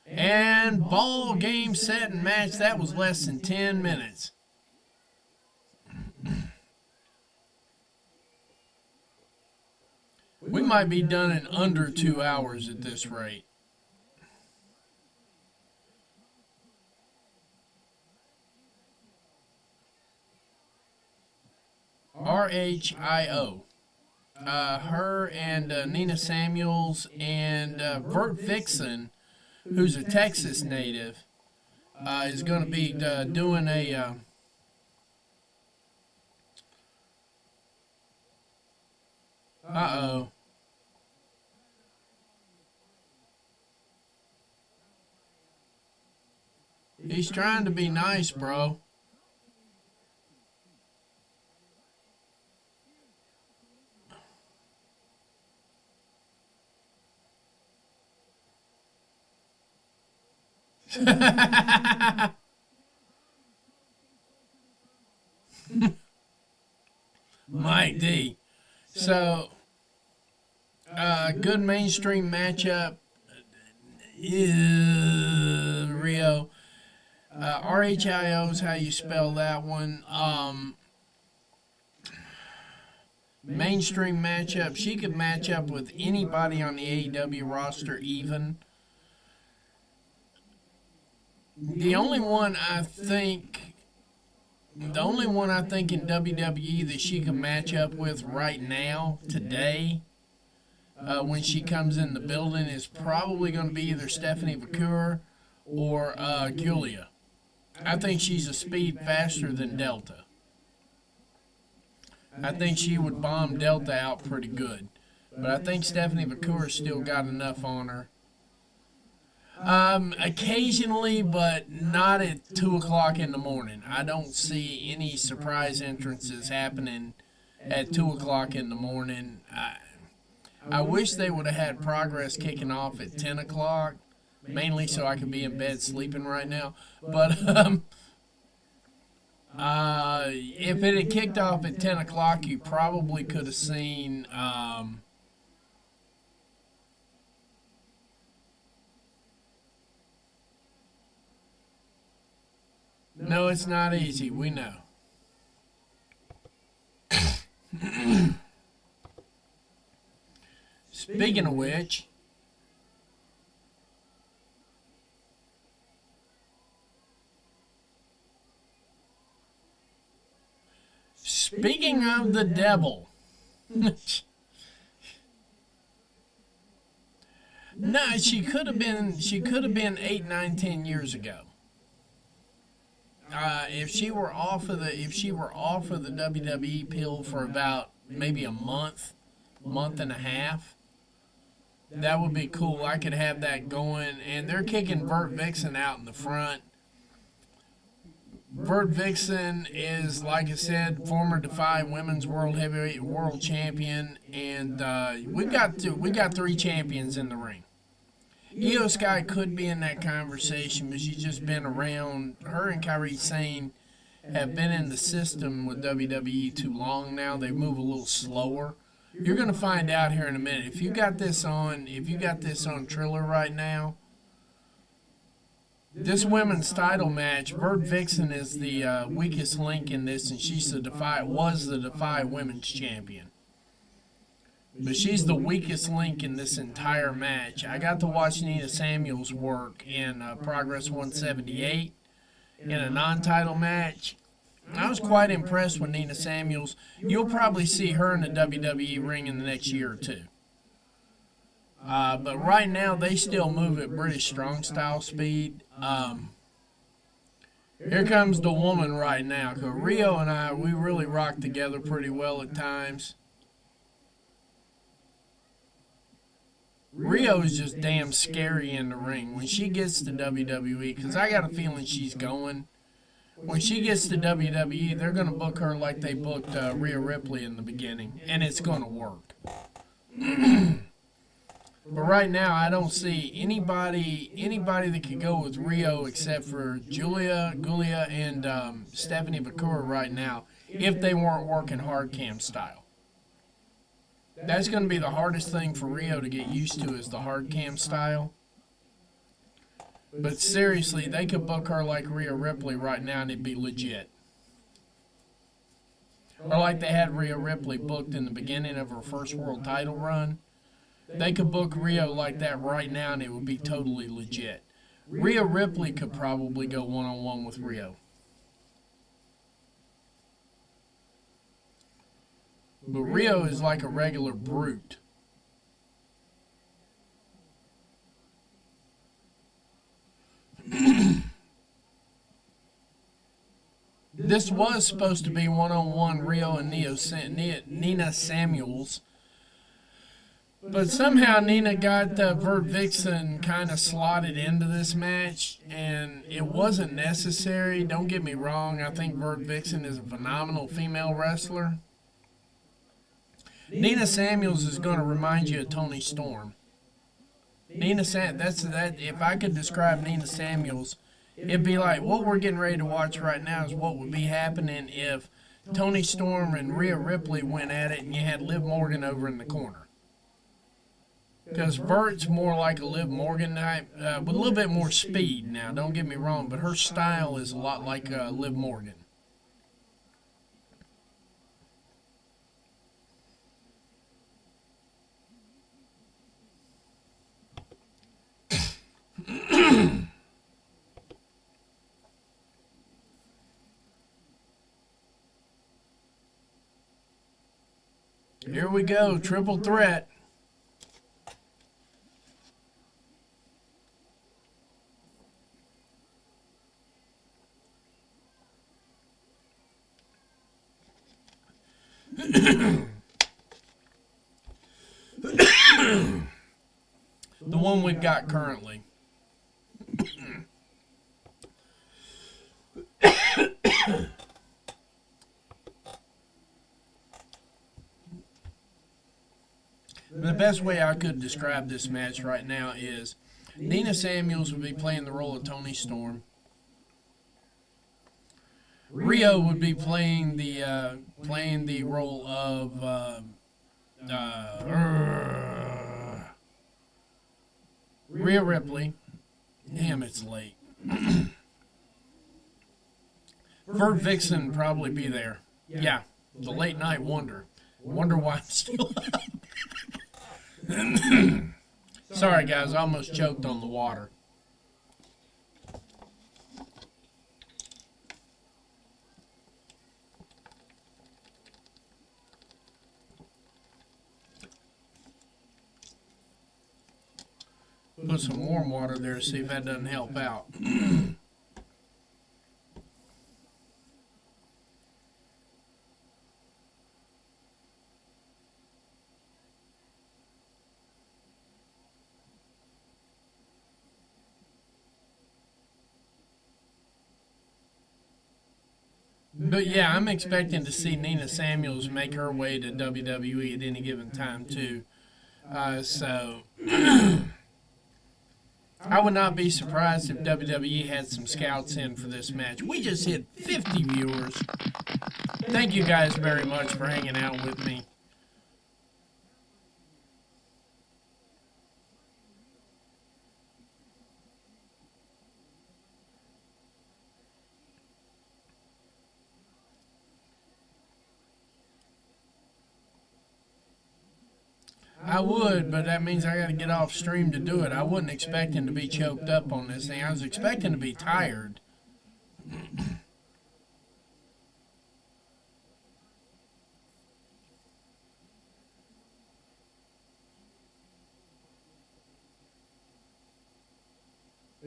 And ball, game, set, and match. That was less than 10 minutes. We might be done in under 2 hours at this rate. RHIO. Her and Nina Samuels and Vert Vixen, who's a Texas native, is going to be doing a uh-oh. He's trying to be nice, bro. Mike D. So, good mainstream matchup. Rio. RHIO is how you spell that one. Mainstream matchup. She could match up with anybody on the AEW roster even. The only one I think in WWE that she can match up with right now, today, when she comes in the building, is probably going to be either Stephanie Vaquer or Giulia. I think she's a speed faster than Delta. I think she would bomb Delta out pretty good. But I think Stephanie Vaquer still got enough on her. Occasionally, but not at 2 o'clock in the morning. I don't see any surprise entrances happening at 2 o'clock in the morning. I wish they would have had Progress kicking off at 10 o'clock, mainly so I could be in bed sleeping right now. But if it had kicked off at 10 o'clock, you probably could have seen... No, it's not easy. We know. Speaking of which, speaking of the devil, no, she could have been 8, 9, 10 years ago. If she were off of the WWE pill for about maybe a month and a half, that would be cool. I could have that going. And they're kicking Vert Vixen out in the front. Vert Vixen is, like I said, former Defy Women's World Heavyweight World Champion, and we got 3 champions in the ring. Io Sky could be in that conversation, but she's just been around. Her and Kairi Sane have been in the system with WWE too long now. They move a little slower. You're going to find out here in a minute. If you got this on Triller right now, this women's title match, Vert Vixen is the weakest link in this, and was the Defy Women's Champion. But she's the weakest link in this entire match. I got to watch Nina Samuels work in Progress 178 in a non-title match. I was quite impressed with Nina Samuels. You'll probably see her in the WWE ring in the next year or two. But right now, they still move at British Strong Style speed. Here comes the woman right now. Because Rio and I, we really rock together pretty well at times. Rio is just damn scary in the ring when she gets to WWE, because I got a feeling she's going. when she gets to WWE, they're going to book her like they booked Rhea Ripley in the beginning, and it's going to work. But right now, I don't see anybody that could go with Rio except for Giulia, and Stephanie Bakura right now, if they weren't working hard cam style. That's going to be the hardest thing for Rio to get used to, is the hard cam style. But seriously, they could book her like Rhea Ripley right now and it'd be legit. Or like they had Rhea Ripley booked in the beginning of her first world title run. They could book Rio like that right now and it would be totally legit. Rhea Ripley could probably go one-on-one with Rio. But Rio is like a regular brute. This was supposed to be one-on-one Rio and Nina Samuels. But somehow Nina got Vert Vixen kind of slotted into this match, and it wasn't necessary. Don't get me wrong, I think Vert Vixen is a phenomenal female wrestler. Nina Samuels is going to remind you of Toni Storm. If I could describe Nina Samuels, it'd be like what we're getting ready to watch right now is what would be happening if Toni Storm and Rhea Ripley went at it and you had Liv Morgan over in the corner. Because Vert's more like a Liv Morgan type, with a little bit more speed now, don't get me wrong, but her style is a lot like Liv Morgan. Here we go, triple threat. The one we've got currently. The best way I could describe this match right now is Nina Samuels would be playing the role of Toni Storm. Rio would be playing the role of Rhea Ripley. Damn, it's late. Vert Vixen would probably be there. Yeah, the late night wonder. Wonder why I'm still up. Sorry, guys, I almost choked on the water. Put some warm water there to see if that doesn't help out. But yeah, I'm expecting to see Nina Samuels make her way to WWE at any given time too. So I would not be surprised if WWE had some scouts in for this match. We just hit 50 viewers. Thank you guys very much for hanging out with me. I would, but that means I got to get off stream to do it. I wasn't expecting to be choked up on this thing. I was expecting to be tired.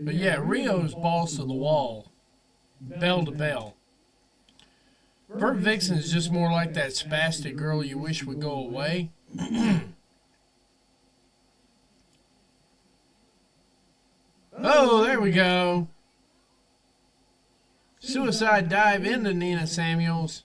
But yeah, Rio's balls to the wall, bell to bell. Vert Vixen is just more like that spastic girl you wish would go away. Oh, there we go. Suicide dive into Nina Samuels.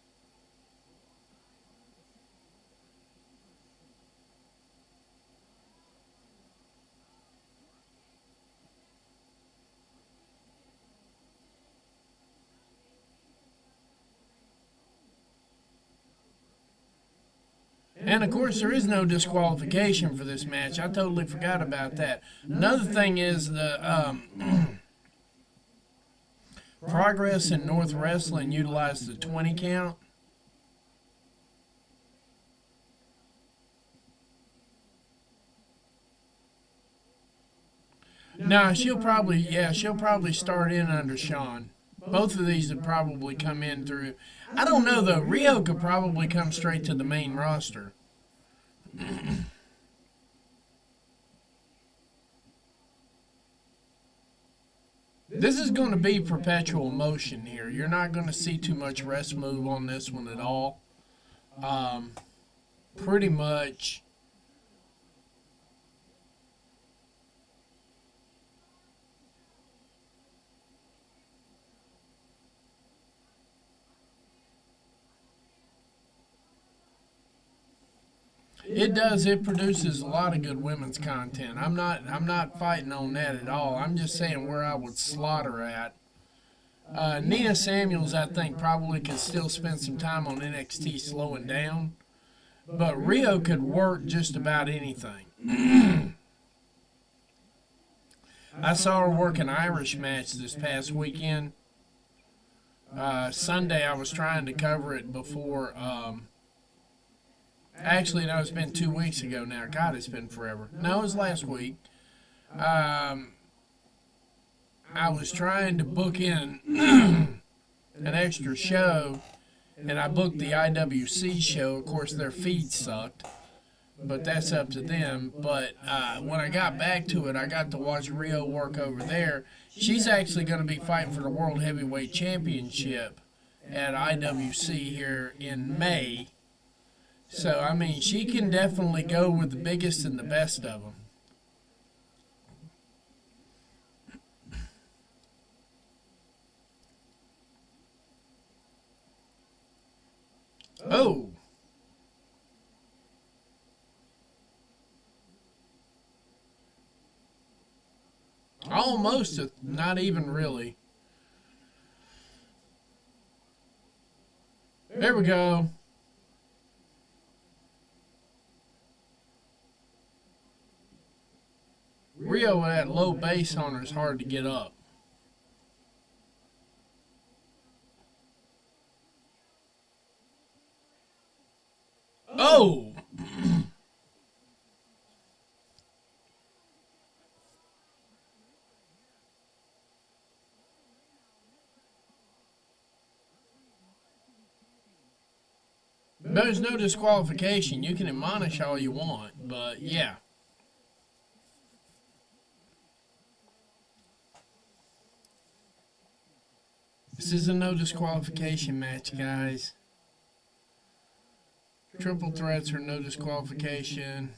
And of course, there is no disqualification for this match. I totally forgot about that. Another thing is the Progress in North Wrestling utilized the 20 count. Nah, she'll probably start in under Sean. Both of these would probably come in through. I don't know though. Rio could probably come straight to the main roster. This is going to be perpetual motion here. You're not going to see too much rest move on this one at all. Pretty much. It does. It produces a lot of good women's content. I'm not fighting on that at all. I'm just saying where I would slaughter at. Nina Samuels, I think, probably could still spend some time on NXT slowing down. But Rio could work just about anything. I saw her work an Irish match this past weekend. Sunday, I was trying to cover it before. Actually, no, it's been 2 weeks ago now. God, it's been forever. No, it was last week. I was trying to book in an extra show, and I booked the IWC show. Of course, their feed sucked, but that's up to them. But when I got back to it, I got to watch Rio work over there. She's actually going to be fighting for the World Heavyweight Championship at IWC here in May. So, I mean, she can definitely go with the biggest and the best of them. Oh. Almost, not even really. There we go. Rio with that low base on her is hard to get up. Oh! There's no disqualification. You can admonish all you want, but yeah. This is a no disqualification match, guys. Triple threats are no disqualification.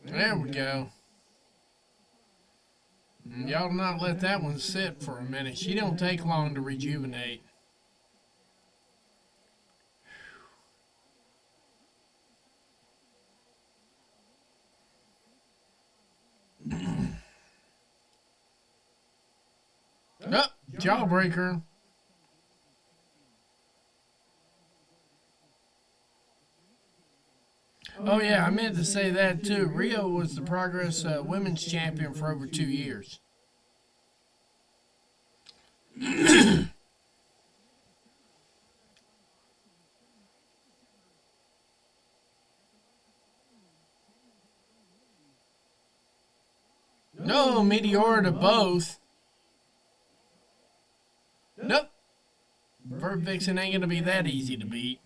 There we go. Y'all do not let that one sit for a minute. She don't take long to rejuvenate. Oh, jawbreaker. Oh yeah, I meant to say that too. Rio was the Progress Women's Champion for over 2 years. No, Meteor to both. Nope. Vert Vixen ain't gonna be that easy to beat.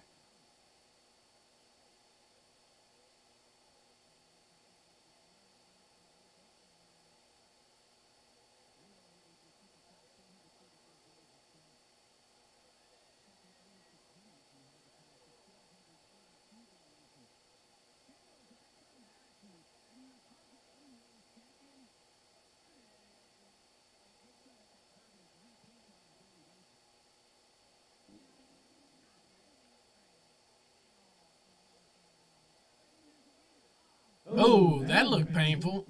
Oh, that looked painful.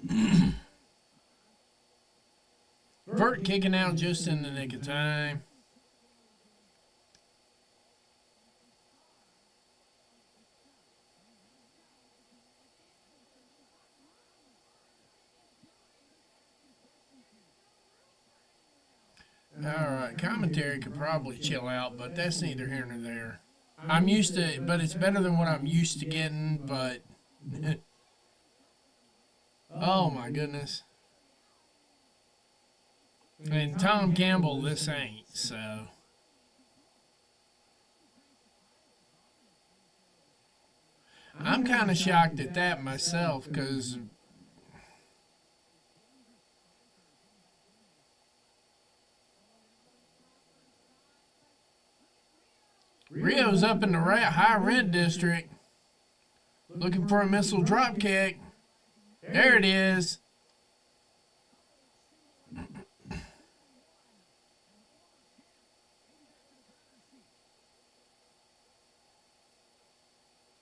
Vert kicking out just in the nick of time. Alright, commentary could probably chill out, but that's neither here nor there. I'm used to it, but it's better than what I'm used to getting, but... oh my goodness. And Tom Campbell, this ain't, so... I'm kind of shocked at that myself, because... Rio's up in the high red district, looking for a missile drop kick. There it is.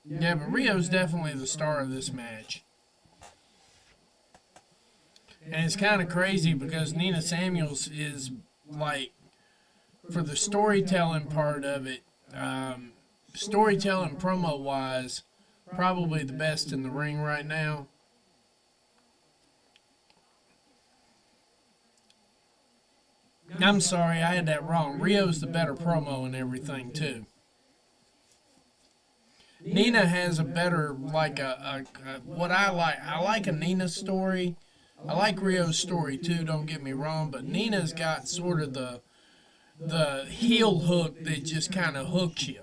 Yeah, but Rio's definitely the star of this match. And it's kind of crazy because Nina Samuels is, like, for the storytelling part of it, storytelling promo-wise, probably the best in the ring right now. I'm sorry, I had that wrong. Rio's the better promo and everything, too. Nina has a better, like, what I like. I like a Nina story. I like Rio's story, too, don't get me wrong, but Nina's got sort of the heel hook that just kind of hooks you.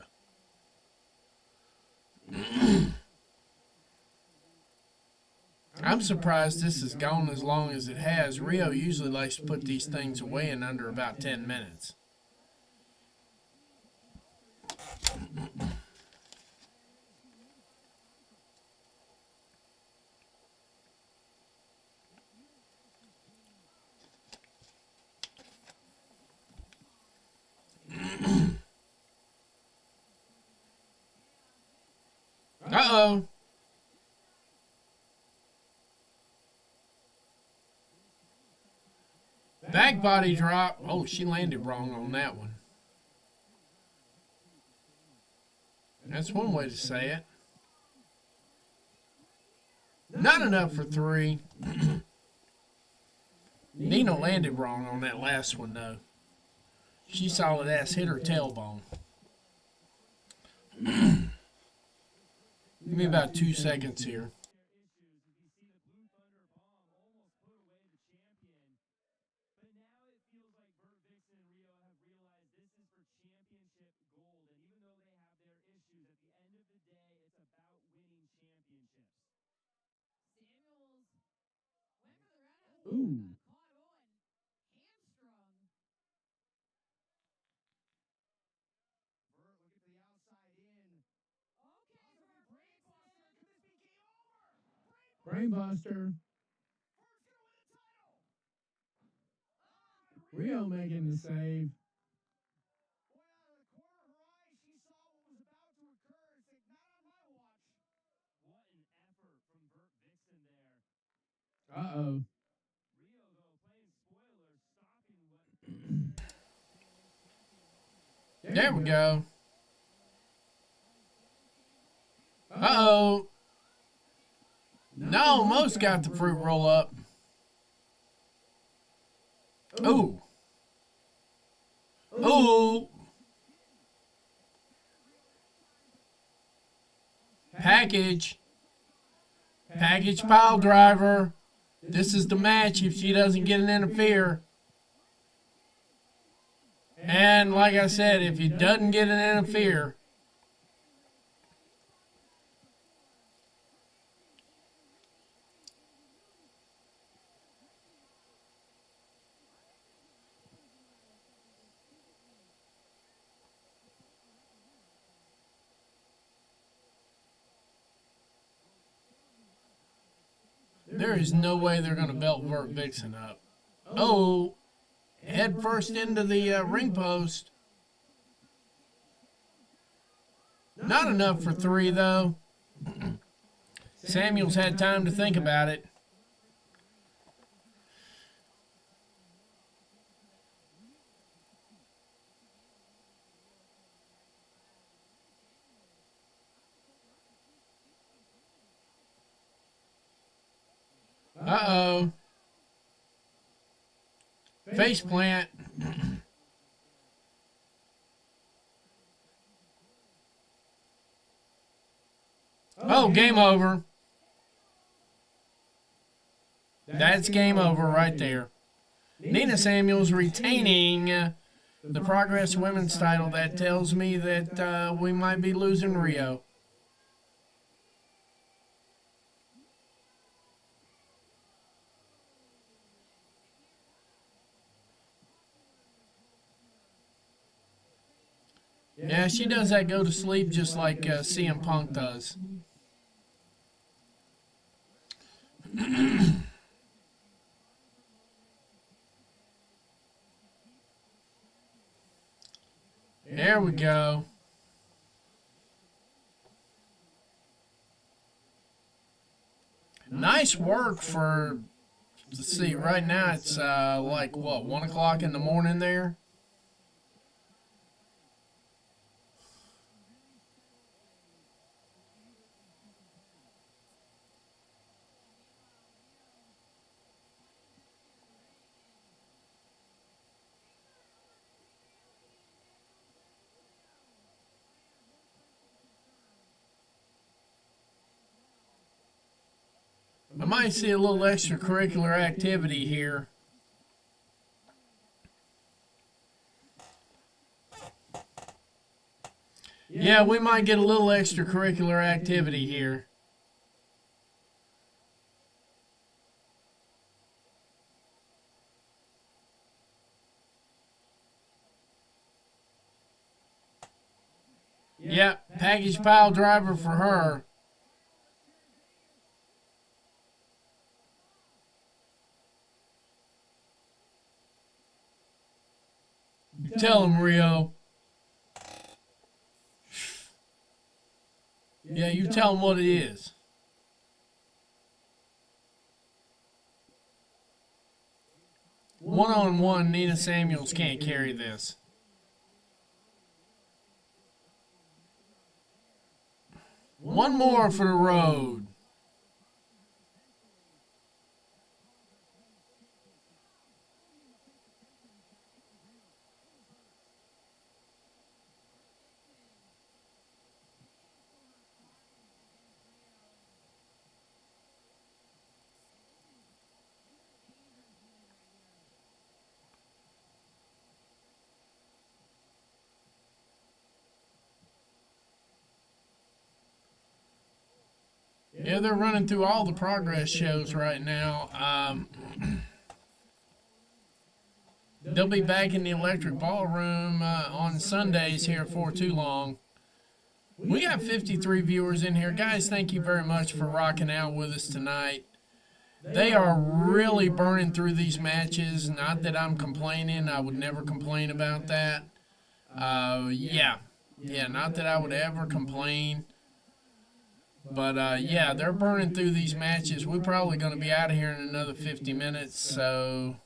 I'm surprised this has gone as long as it has. Rio usually likes to put these things away in under about 10 minutes. Uh-oh. Back body drop. Oh, she landed wrong on that one. That's one way to say it. Not enough for 3. Nina landed wrong on that last one, though. She solid ass hit her tailbone. Give me about 2 seconds here. Ooh. Brainbuster. Rio making the save. Uh-oh. There we go. Uh-oh. No, most got the fruit roll up. Ooh. Ooh. Package. Package pile driver. This is the match if she doesn't get an interfere. And like I said, if he doesn't get an interfere, there is no way they're going to belt Vert Vixen up. Oh, head first into the ring post. Not enough for 3, though. Samuels had time to think about it. Uh-oh. Face plant. Oh, game over. That's game over right there. Nina Samuels retaining the Progress Women's title. That tells me that we might be losing Rio. Yeah, she does that go to sleep just like CM Punk does. There we go. Nice work for, let's see, right now it's like, what, 1 o'clock in the morning there? I might see a little extracurricular activity here. Yeah, we might get a little extracurricular activity here. Yep, package pile driver for her. Tell him, Rio. Yeah, you tell him what it is. One-on-one, Nina Samuels can't carry this. One more for the road. Yeah, they're running through all the Progress shows right now. They'll be back in the Electric Ballroom on Sundays here for too long. We got 53 viewers in here. Guys, thank you very much for rocking out with us tonight. They are really burning through these matches. Not that I'm complaining. I would never complain about that. Yeah, not that I would ever complain. But, yeah, they're burning through these matches. We're probably going to be out of here in another 50 minutes. So,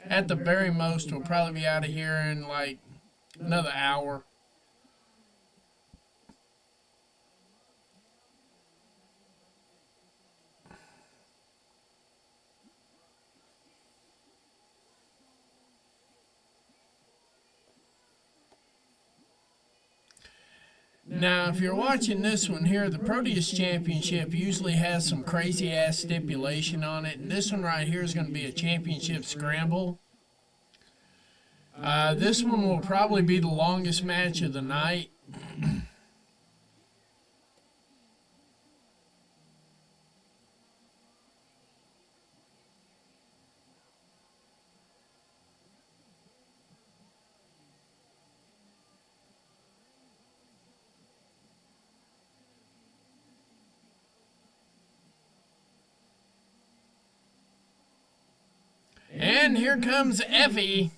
at the very most, we'll probably be out of here in, like, another hour. Now, if you're watching this one here, the Proteus Championship usually has some crazy-ass stipulation on it. And this one right here is going to be a championship scramble. This one will probably be the longest match of the night. And here comes Effie.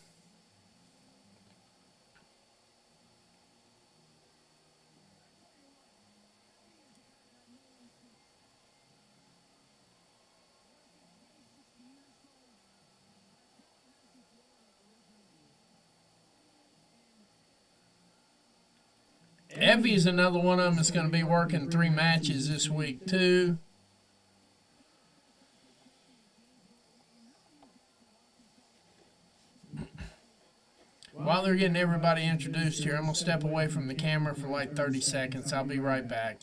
Effie's another one of them that's going to be working 3 matches this week, too. While they're getting everybody introduced here, I'm going to step away from the camera for like 30 seconds. I'll be right back.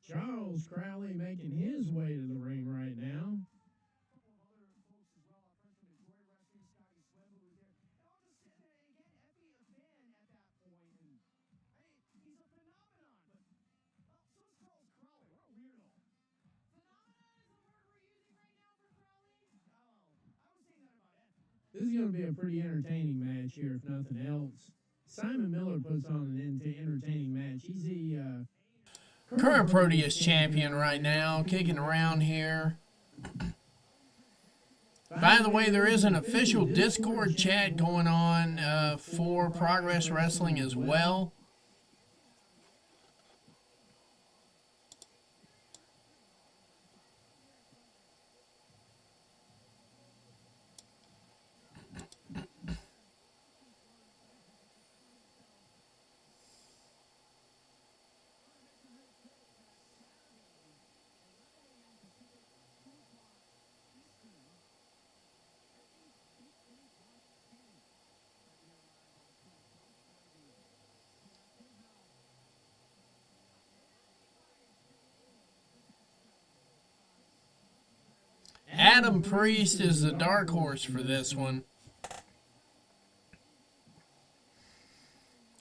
Charles Crowley making his way to the ring right now. This is going to be a pretty entertaining match here, if nothing else. Simon Miller puts on an entertaining match. He's the current Proteus champion right now, kicking around here. By the way, there is an official Discord chat going on for Progress Wrestling as well. Adam Priest is the dark horse for this one.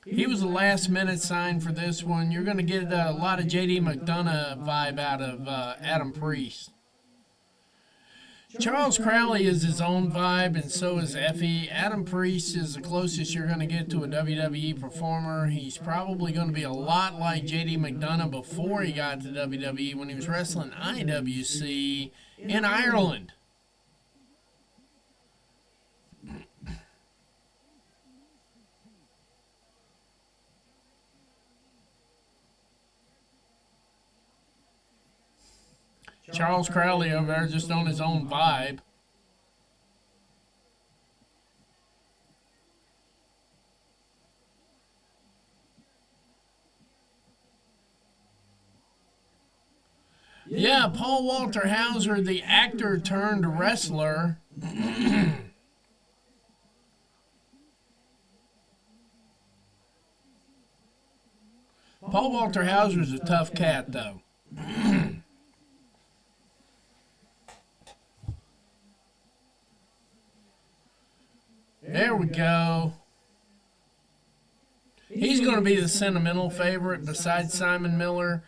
He was a last-minute sign for this one. You're going to get a lot of J.D. McDonough vibe out of Adam Priest. Charles Crowley is his own vibe, and so is Effie. Adam Priest is the closest you're going to get to a WWE performer. He's probably going to be a lot like J.D. McDonough before he got to WWE when he was wrestling IWC in Ireland. Charles Crowley over there just on his own vibe. Yeah, Paul Walter Hauser, the actor turned wrestler. Paul Walter Hauser's a tough cat, though. There we go. He's going to be the sentimental favorite besides Simon Miller.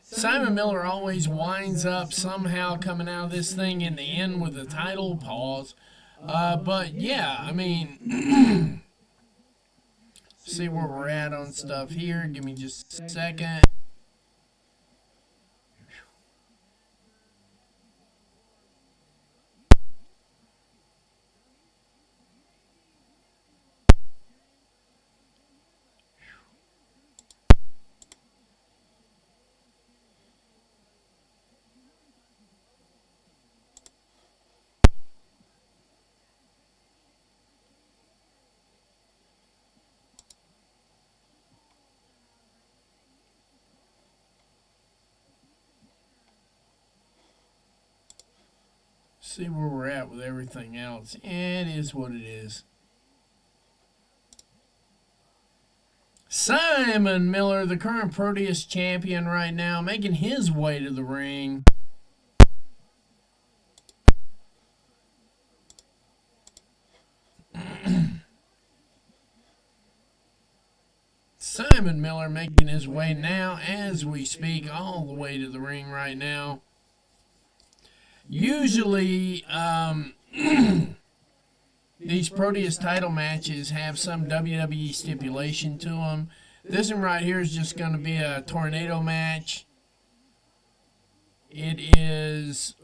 Simon Miller always winds up somehow coming out of this thing in the end with a title. Pause. But yeah, I mean, see where we're at on stuff here. Give me just a second. See where we're at with everything else. It is what it is. Simon Miller, the current Proteus champion right now, making his way to the ring. Simon Miller making his way now as we speak, all the way to the ring right now. Usually, these Proteus title matches have some WWE stipulation to them. This one right here is just going to be a tornado match. It is...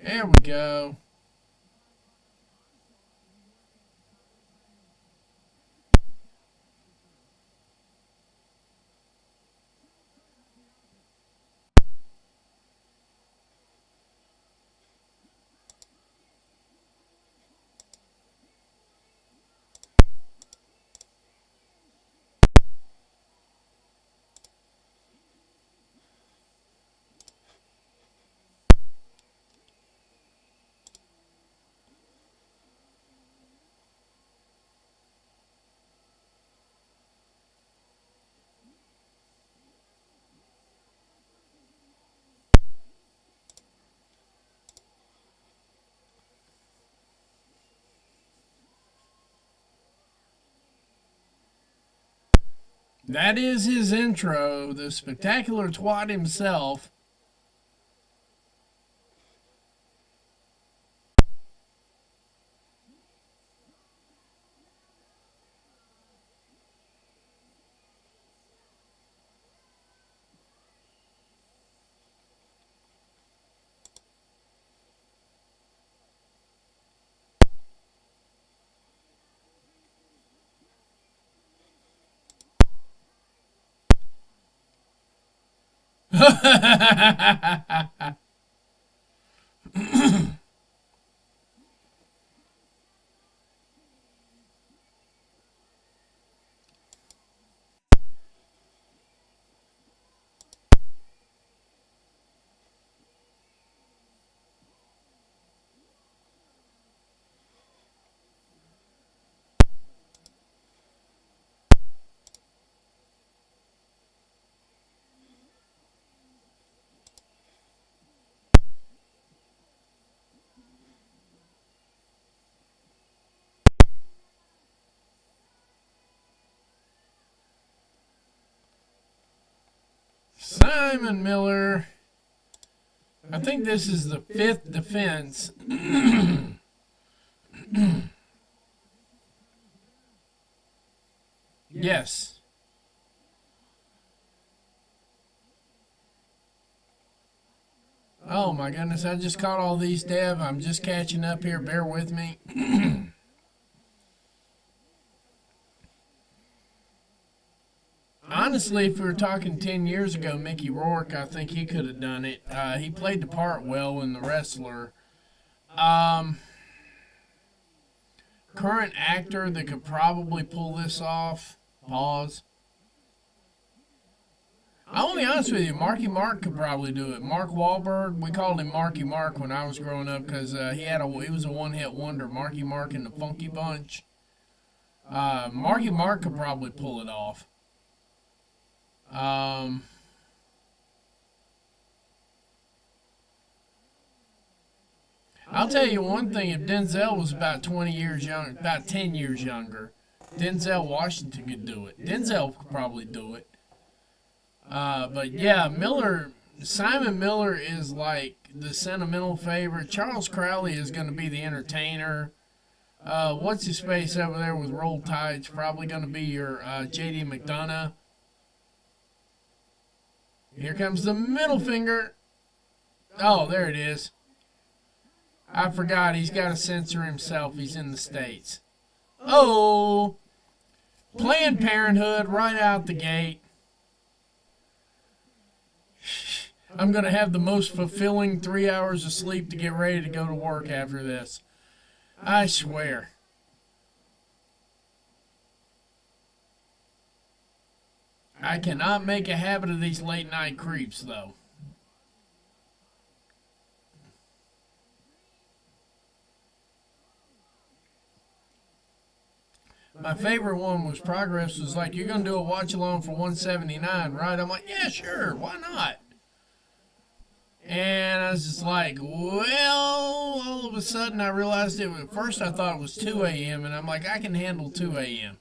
There we go. That is his intro, the spectacular twat himself. Simon Miller. I think this is the 5th defense. Yes. Oh my goodness, I just caught all these, Dev. I'm just catching up here. Bear with me. Honestly, if we were talking 10 years ago, Mickey Rourke, I think he could have done it. He played the part well in The Wrestler. Current actor that could probably pull this off. Pause. I'll be honest with you, Marky Mark could probably do it. Mark Wahlberg, we called him Marky Mark when I was growing up because he was a one-hit wonder. Marky Mark and the Funky Bunch. Marky Mark could probably pull it off. I'll tell you one thing, if Denzel was about 20 years younger, about 10 years younger, Denzel Washington could do it. Denzel could probably do it. But yeah, Simon Miller is like the sentimental favorite. Charles Crowley is going to be the entertainer. What's his face over there with Roll Tide's probably going to be your J.D. McDonough. Here comes the middle finger. Oh, there it is. I forgot he's got to censor himself. He's in the States. Oh, Planned Parenthood right out the gate. I'm going to have the most fulfilling 3 hours of sleep to get ready to go to work after this. I swear. I cannot make a habit of these late night creeps, though. My favorite one was Progress was like, you're going to do a watch along for 179, right? I'm like, yeah, sure, why not? And I was just like, well, all of a sudden I realized at first I thought it was 2 a.m. and I'm like, I can handle 2 a.m.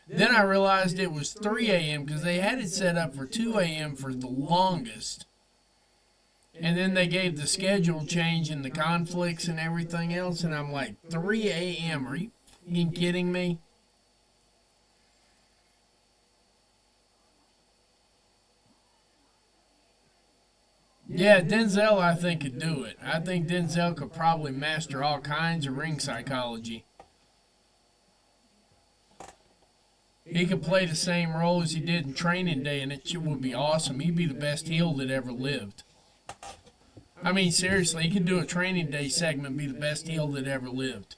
Then I realized it was 3 a.m. because they had it set up for 2 a.m. for the longest. And then they gave the schedule change and the conflicts and everything else. And I'm like, 3 a.m. Are you kidding me? Yeah, Denzel, I think, could do it. I think Denzel could probably master all kinds of ring psychology. He could play the same role as he did in Training Day, and it would be awesome. He'd be the best heel that ever lived. I mean, seriously, he could do a Training Day segment, be the best heel that ever lived.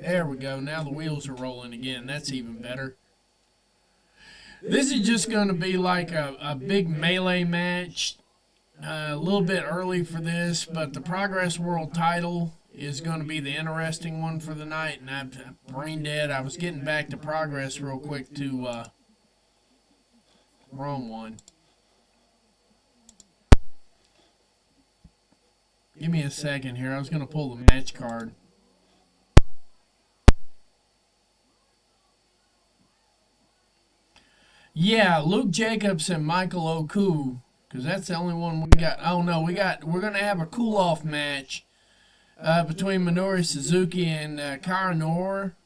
There we go. Now the wheels are rolling again. That's even better. This is just going to be like a big melee match. A little bit early for this, but the Progress World title is going to be the interesting one for the night. And I'm brain dead. I was getting back to Progress real quick to wrong one. Give me a second here. I was going to pull the match card. Yeah, Luke Jacobs and Michael Oku, because that's the only one we got. Oh no, we're gonna have a cool-off match between Minoru Suzuki and Kara Noor.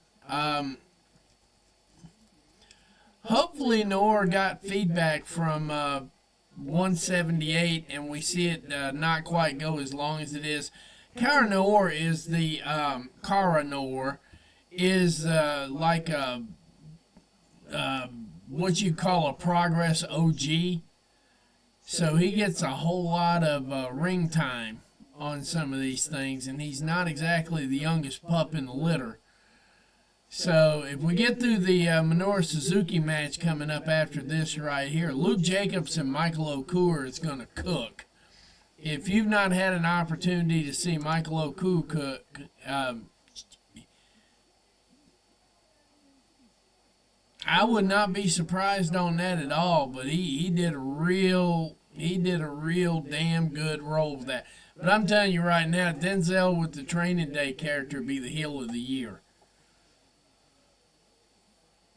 Hopefully, Noor got feedback from 178, and we see it not quite go as long as it is. Kara Noor is the Kara Noor is like a what you call a Progress OG. So he gets a whole lot of ring time on some of these things, and he's not exactly the youngest pup in the litter. So if we get through the Minoru Suzuki match coming up after this right here, Luke Jacobs and Michael Oku is going to cook. If you've not had an opportunity to see Michael Oku cook, I would not be surprised on that at all, but he did a real damn good role with that. But I'm telling you right now, Denzel with the Training Day character be the heel of the year.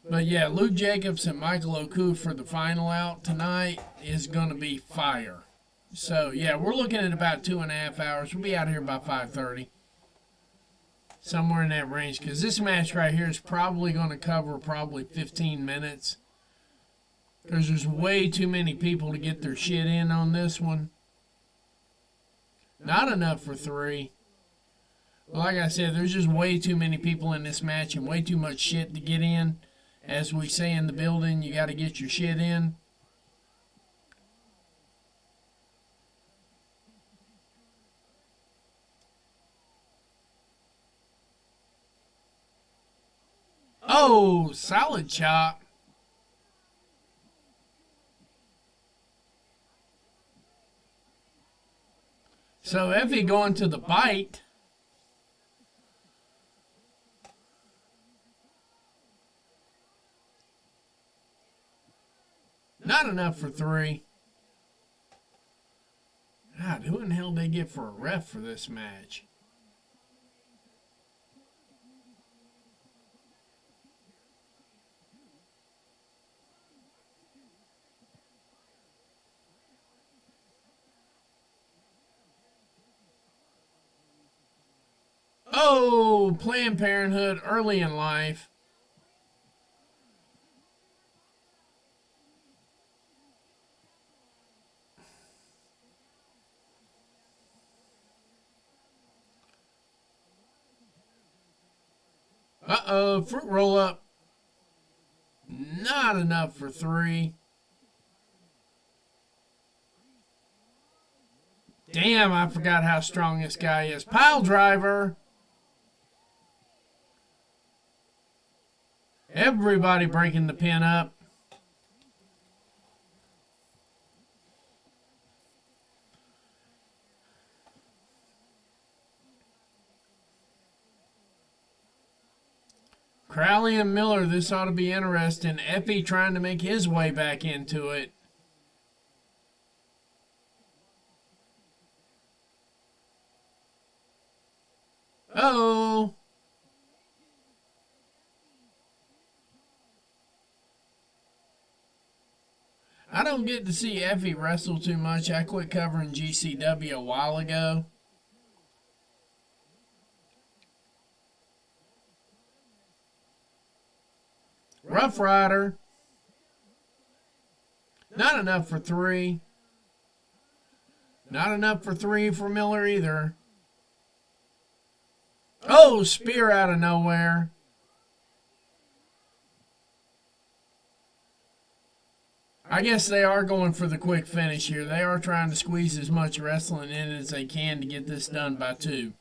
But yeah, Luke Jacobs and Michael Oku for the final out tonight is going to be fire. So yeah, we're looking at about 2.5 hours. We'll be out here by 5:30. Somewhere in that range, because this match right here is probably going to cover probably 15 minutes. Because there's way too many people to get their shit in on this one. Not enough for 3. But like I said, there's just way too many people in this match and way too much shit to get in. As we say in the building, you got to get your shit in. Oh, solid chop. So Effie going to the bite. Not enough for 3. God, who in the hell did they get for a ref for this match? Oh, Planned Parenthood early in life. Uh-oh, fruit roll up. Not enough for 3. Damn, I forgot how strong this guy is. Pile driver. Everybody breaking the pin up. Crowley and Miller, this ought to be interesting. Effie trying to make his way back into it. Oh. I don't get to see Effie wrestle too much. I quit covering GCW a while ago. Rough Rider. Not enough for 3. Not enough for 3 for Miller either. Oh, spear out of nowhere. I guess they are going for the quick finish here. They are trying to squeeze as much wrestling in as they can to get this done by 2.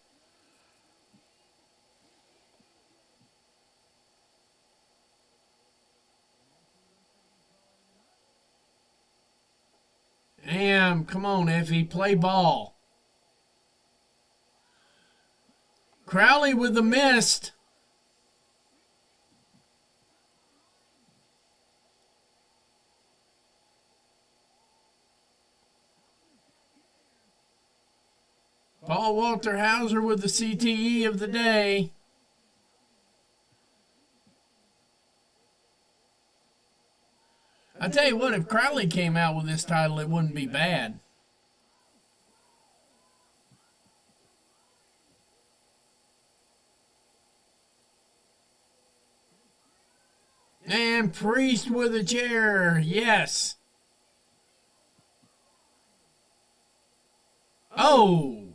Damn, come on, Effie, play ball. Crowley with the mist. Paul Walter Hauser with the CTE of the day. I tell you what, if Crowley came out with this title, it wouldn't be bad. And Priest with a chair. Yes. Oh.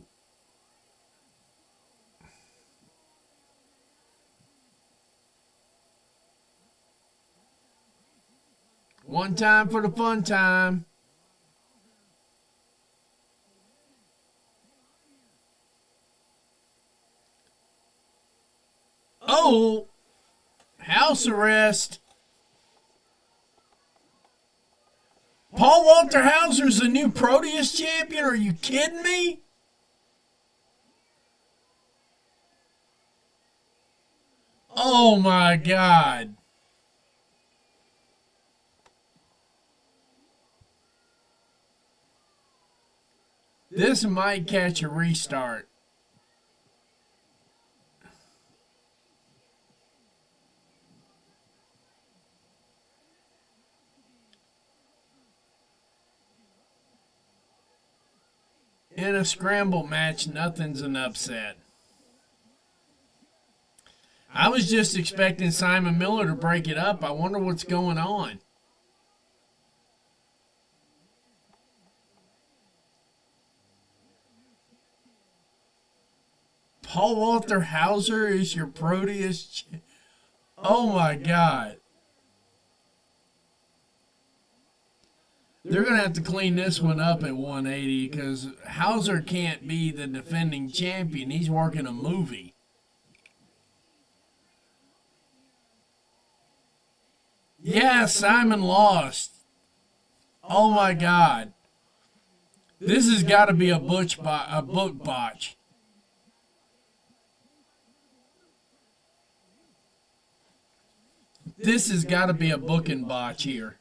One time for the fun time. Oh. House arrest. Paul Walter Hauser's the new Proteus champion? Are you kidding me? Oh my God. This might catch a restart. In a scramble match, nothing's an upset. I was just expecting Simon Miller to break it up. I wonder what's going on. Paul Walter Hauser is your Proteus. Oh my God. They're going to have to clean this one up at 180 because Hauser can't be the defending champion. He's working a movie. Yeah, Simon lost. Oh my God. This has got to be a book botch. This has got to be a booking botch here.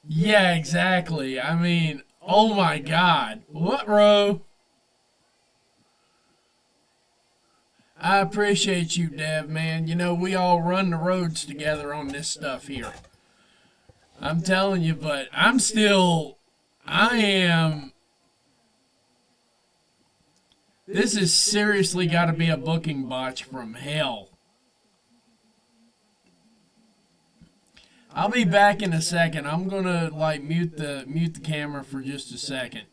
Yeah, exactly. I mean, oh my God. What, Ro? I appreciate you, Dev, man. You know, we all run the roads together on this stuff here. I'm telling you, but I am. This has seriously got to be a booking botch from hell. I'll be back in a second. I'm gonna like mute the camera for just a second.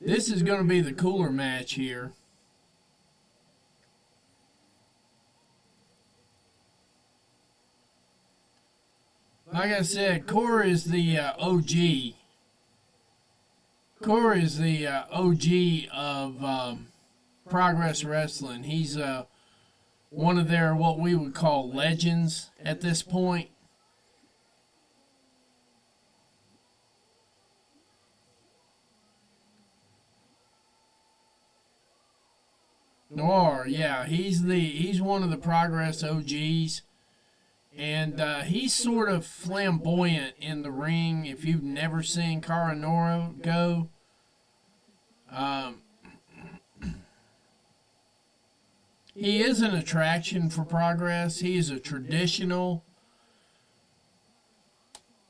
This is going to be the cooler match here. Like I said, Core is the OG. Core is the OG of Progress Wrestling. He's one of their what we would call legends at this point. Noir, yeah, he's one of the Progress OGs, and he's sort of flamboyant in the ring. If you've never seen Cara Nora go, um, he is an attraction for Progress. He is a traditional.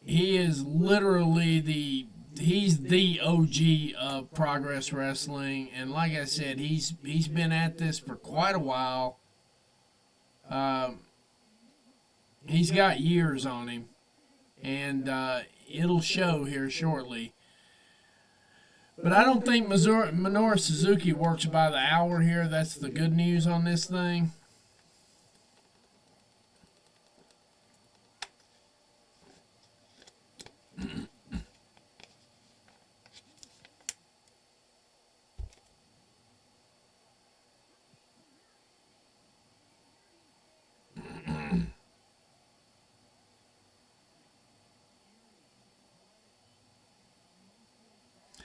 He is literally he's the OG of Progress Wrestling, and like I said, he's been at this for quite a while. Um, he's got years on him, and it'll show here shortly. But I don't think Minoru Suzuki works by the hour here. That's the good news on this thing.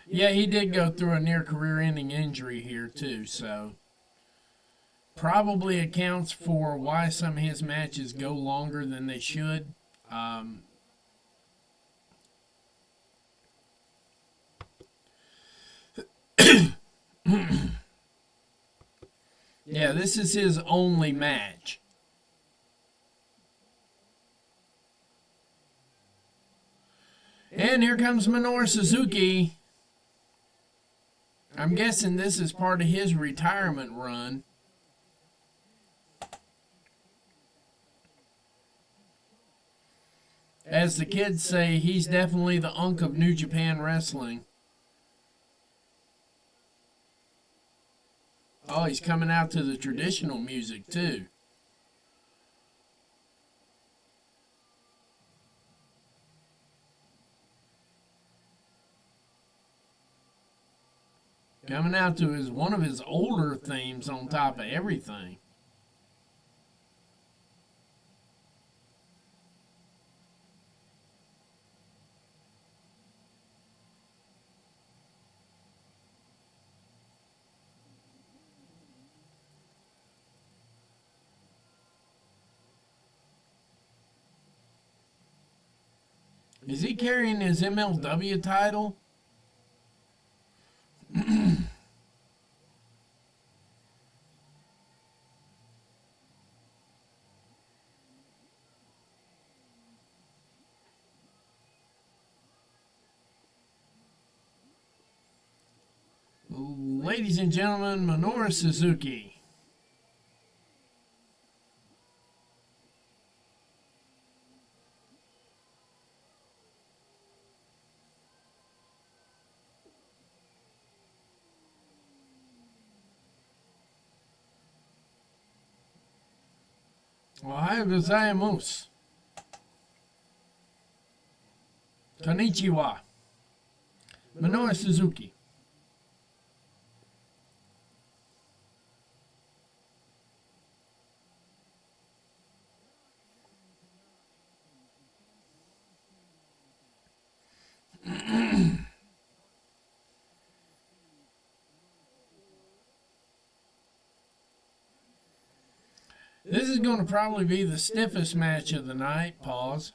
Yeah, he did go through a near career ending injury here, too, so probably accounts for why some of his matches go longer than they should. Yeah, this is his only match. And here comes Minoru Suzuki. I'm guessing this is part of his retirement run. As the kids say, he's definitely the unk of New Japan Wrestling. Oh, he's coming out to the traditional music, too. Coming out to one of his older themes on top of everything. Is he carrying his MLW title? Ladies and gentlemen, Minoru Suzuki. Ohayou gozaimasu. Konnichiwa. Minoru Suzuki. This is going to probably be the stiffest match of the night. Pause.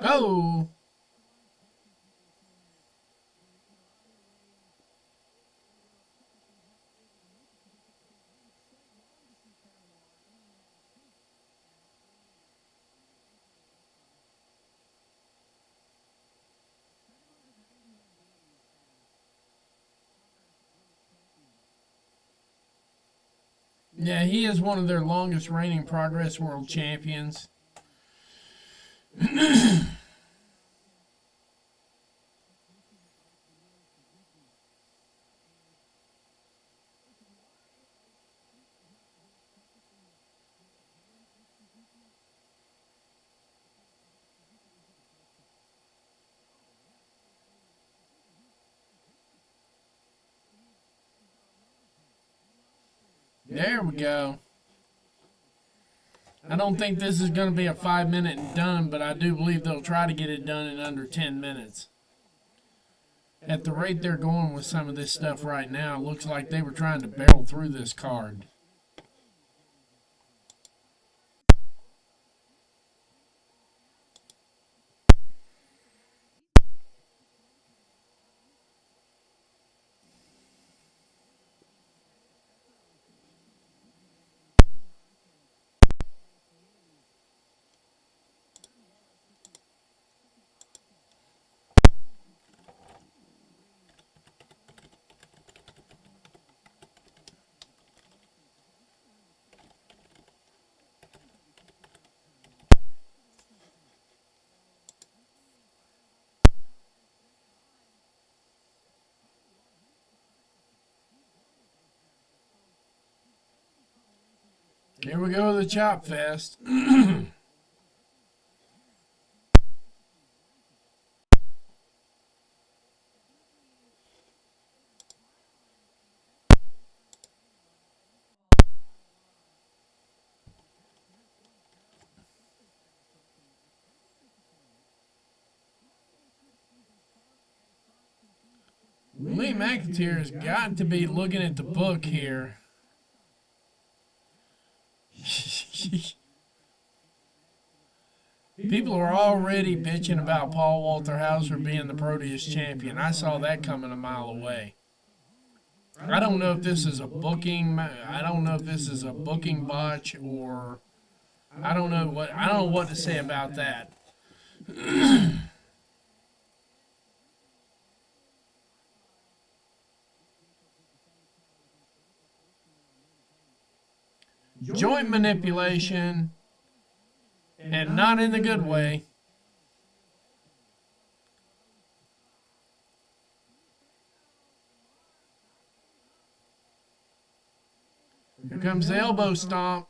Oh! Yeah, he is one of their longest reigning Progress World Champions. There we go. I don't think this is going to be a 5-minute and done, but I do believe they'll try to get it done in under 10 minutes. At the rate they're going with some of this stuff right now, it looks like they were trying to barrel through this card. Here we go, the Chop Fest. Lee McIntyre has got to be looking at the book here. People are already bitching about Paul Walter Hauser being the Proteus champion. I saw that coming a mile away. I don't know if this is a booking. I don't know if this is a booking botch, or I don't know what to say about that. Joint manipulation, and not in the good way. Here comes the elbow stomp.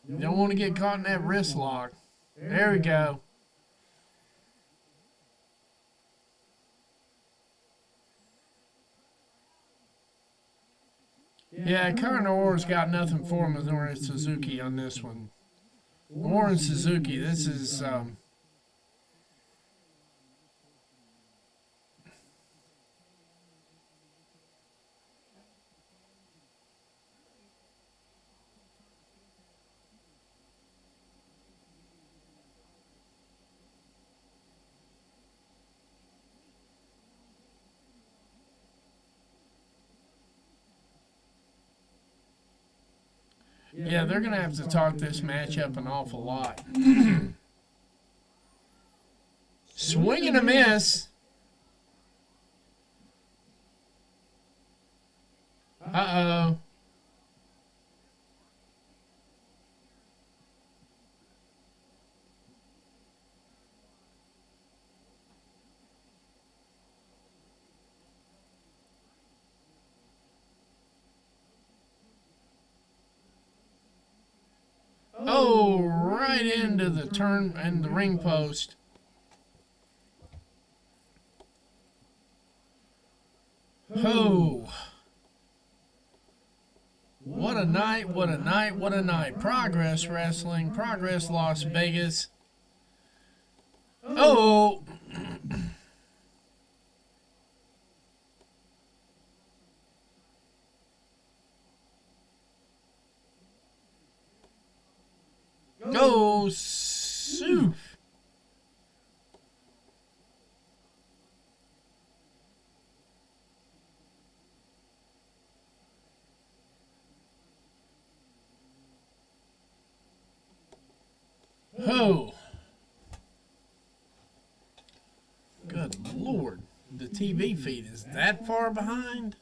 You don't want to get caught in that wrist lock. There we go. Yeah, Kanaora's got nothing for him with Minoru Suzuki on this one. Warren Suzuki, this is... Yeah, they're going to have to talk this match up an awful lot. Swing and a miss. Uh-oh. Oh, right into the turn and the ring post. Oh, what a night, what a night, what a night. Progress Wrestling, Progress Las Vegas. Oh, oh, Sue. Oh, good Lord. The TV feed is that far behind?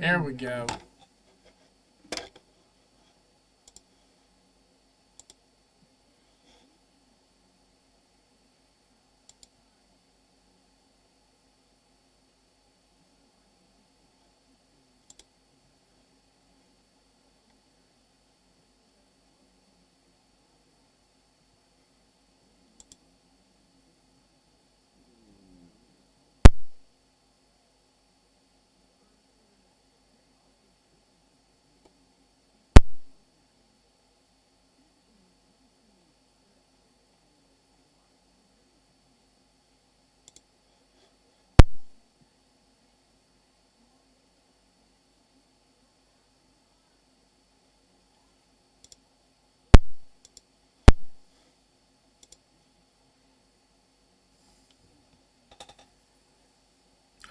There we go.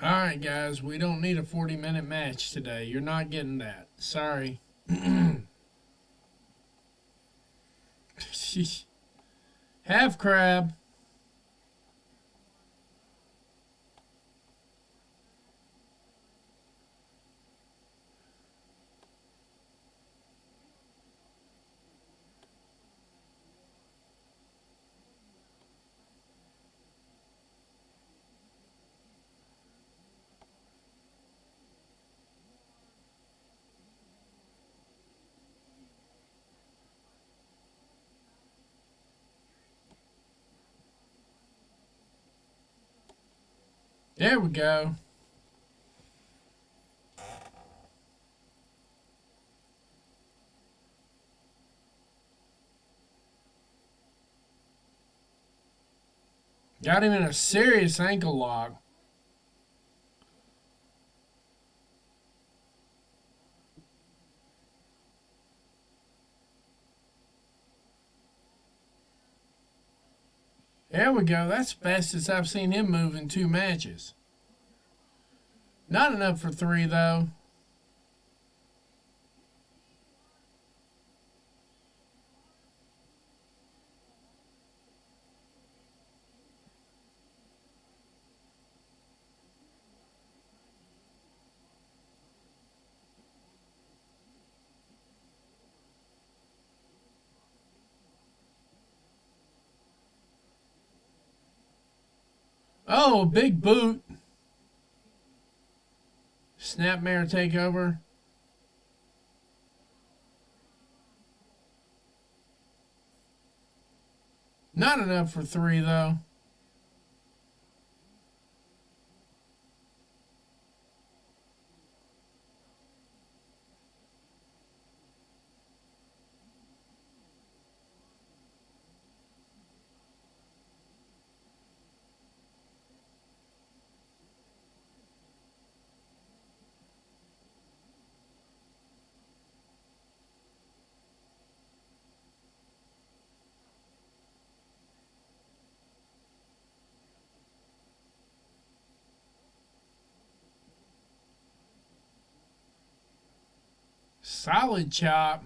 All right, guys, we don't need a 40-minute match today. You're not getting that. Sorry. Half crab. There we go. Got him in a serious ankle lock. There we go. That's the fastest I've seen him move in 2 matches. Not enough for 3, though. Oh, big boot. Snapmare takeover. Not enough for 3, though. Solid chop.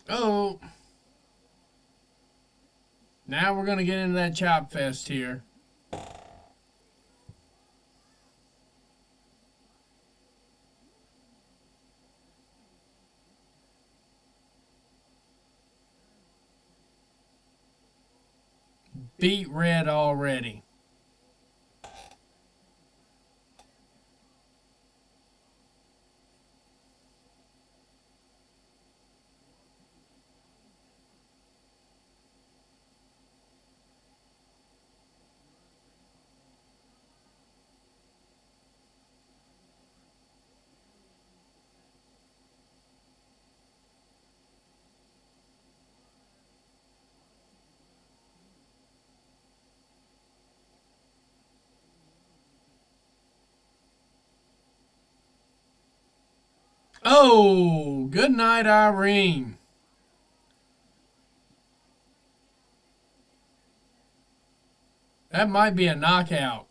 Oh. Now we're going to get into that chop fest here. Beat red already. Oh, good night, Irene. That might be a knockout.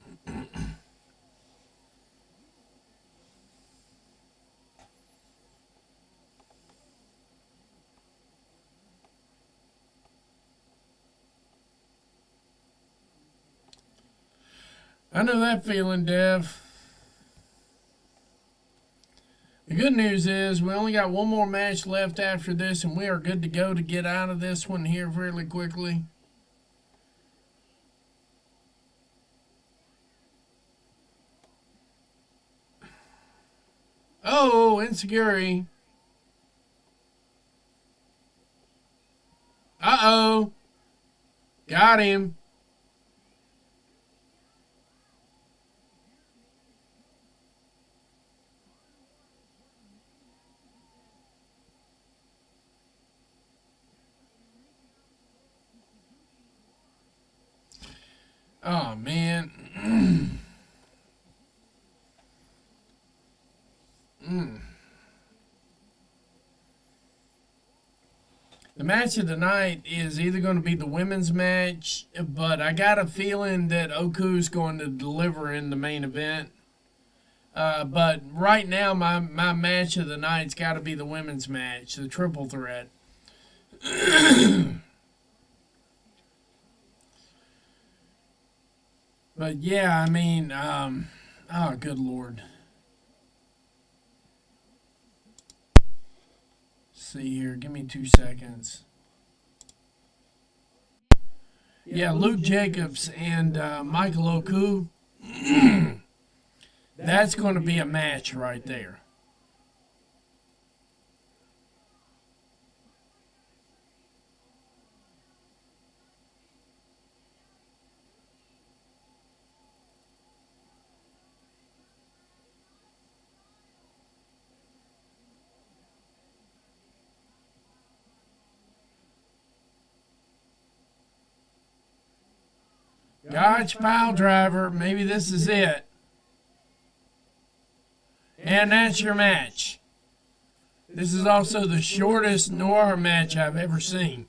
I know that feeling, Dev. The good news is we only got one more match left after this, and we are good to go to get out of this one here fairly quickly. Oh, insecurity. Uh-oh. Got him. Oh, man. The match of the night is either going to be the women's match, but I got a feeling that Oku's going to deliver in the main event. But right now, my match of the night's got to be the women's match, the triple threat. But yeah, I mean, oh, good lord. See here, give me 2 seconds. Yeah, Luke Jacobs and Michael Oku. That's going to be a match right there. Gotch pile driver. Maybe this is it. And that's your match. This is also the shortest Noir match I've ever seen.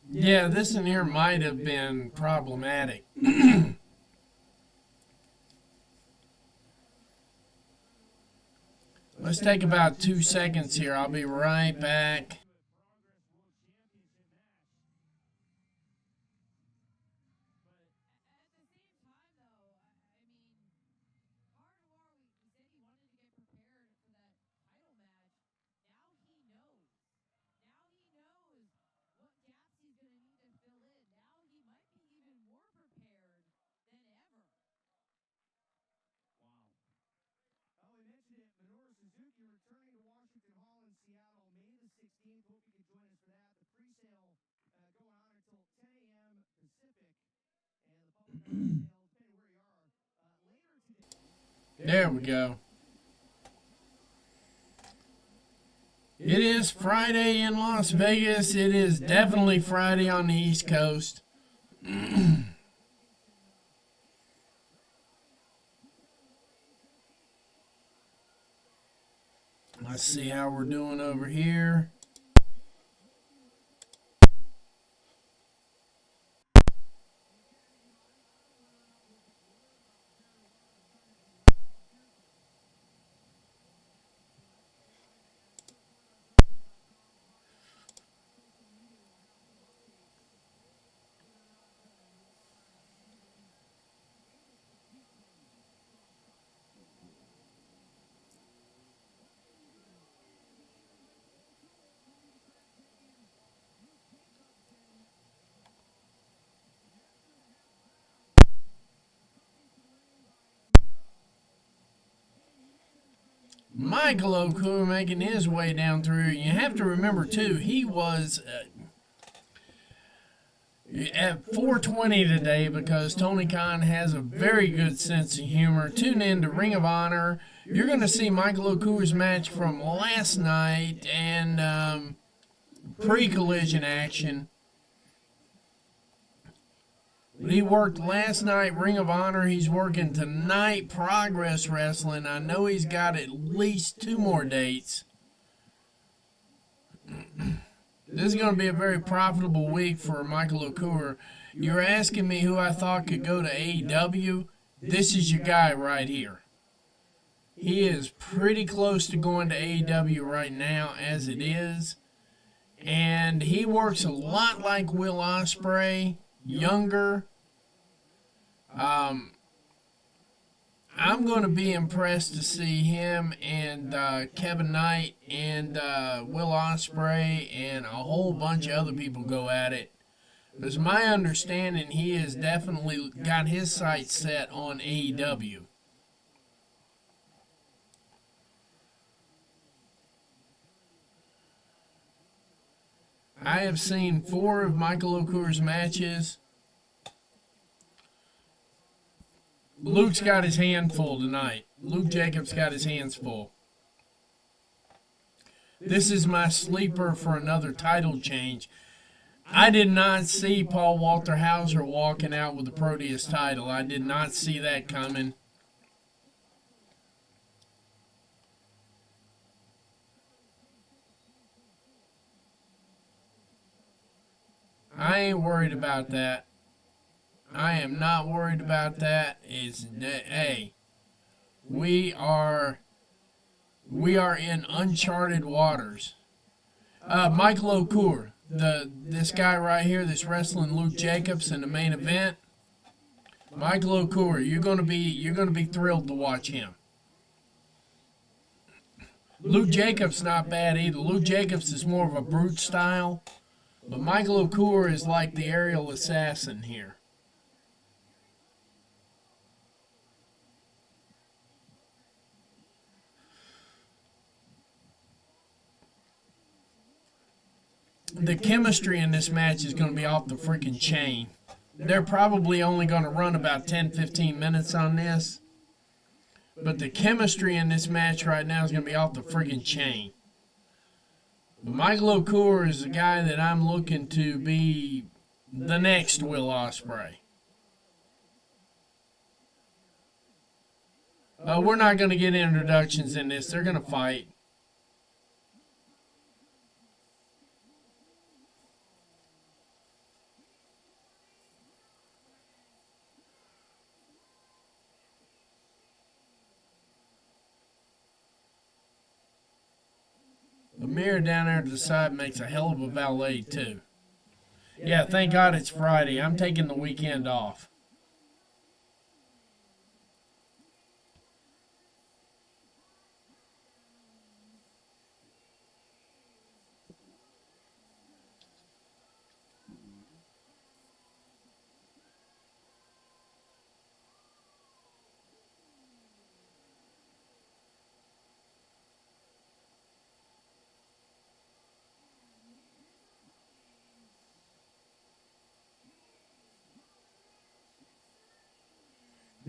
Yeah, this in here might have been problematic. Let's take about 2 seconds here. I'll be right back. There we go. It is Friday in Las Vegas. It is definitely Friday on the East Coast. Let's see how we're doing over here. Michael Oku making his way down through. You have to remember, too, he was at 420 today because Tony Khan has a very good sense of humor. Tune in to Ring of Honor. You're going to see Michael Oku's match from last night and pre-collision action. He worked last night, Ring of Honor. He's working tonight, Progress Wrestling. I know he's got at least 2 more dates. This is going to be a very profitable week for Michael Oku. You're asking me who I thought could go to AEW. This is your guy right here. He is pretty close to going to AEW right now as it is. And he works a lot like Will Ospreay. Younger. I'm going to be impressed to see him and Kevin Knight and Will Ospreay and a whole bunch of other people go at it. It's my understanding he has definitely got his sights set on AEW. I have seen 4 of Michael Oku's matches. Luke's got his hand full tonight. Luke Jacobs got his hands full. This is my sleeper for another title change. I did not see Paul Walter Hauser walking out with the Proteus title. I did not see that coming. I ain't worried about that. I am not worried about that. Hey, we are in uncharted waters. Michael Oku, this guy right here that's wrestling Luke Jacobs in the main event. Michael Oku, you're gonna be thrilled to watch him. Luke Jacobs not bad either. Luke Jacobs is more of a brute style. But Michael Oku is like the aerial assassin here. The chemistry in this match is going to be off the freaking chain. They're probably only going to run about 10-15 minutes on this. But the chemistry in this match right now is going to be off the freaking chain. Michael Oku is the guy that I'm looking to be the next Will Ospreay. We're not going to get introductions in this. They're going to fight. The mirror down there to the side makes a hell of a valet, too. Yeah, thank God it's Friday. I'm taking the weekend off.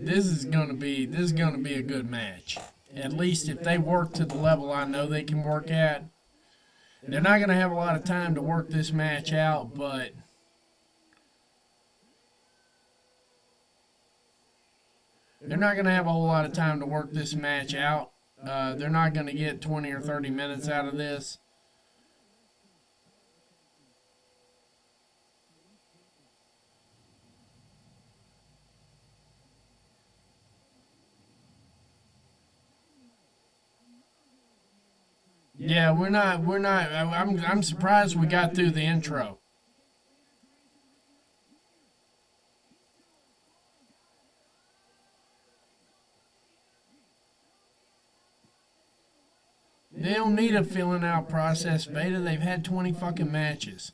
This is gonna be a good match. At least if they work to the level I know they can work at. They're not gonna have a lot of time to work this match out, but they're not gonna have a whole lot of time to work this match out. They're not gonna get 20 or 30 minutes out of this. Yeah, we're not. I'm surprised we got through the intro. They don't need a filling out process, Beta. They've had 20 fucking matches.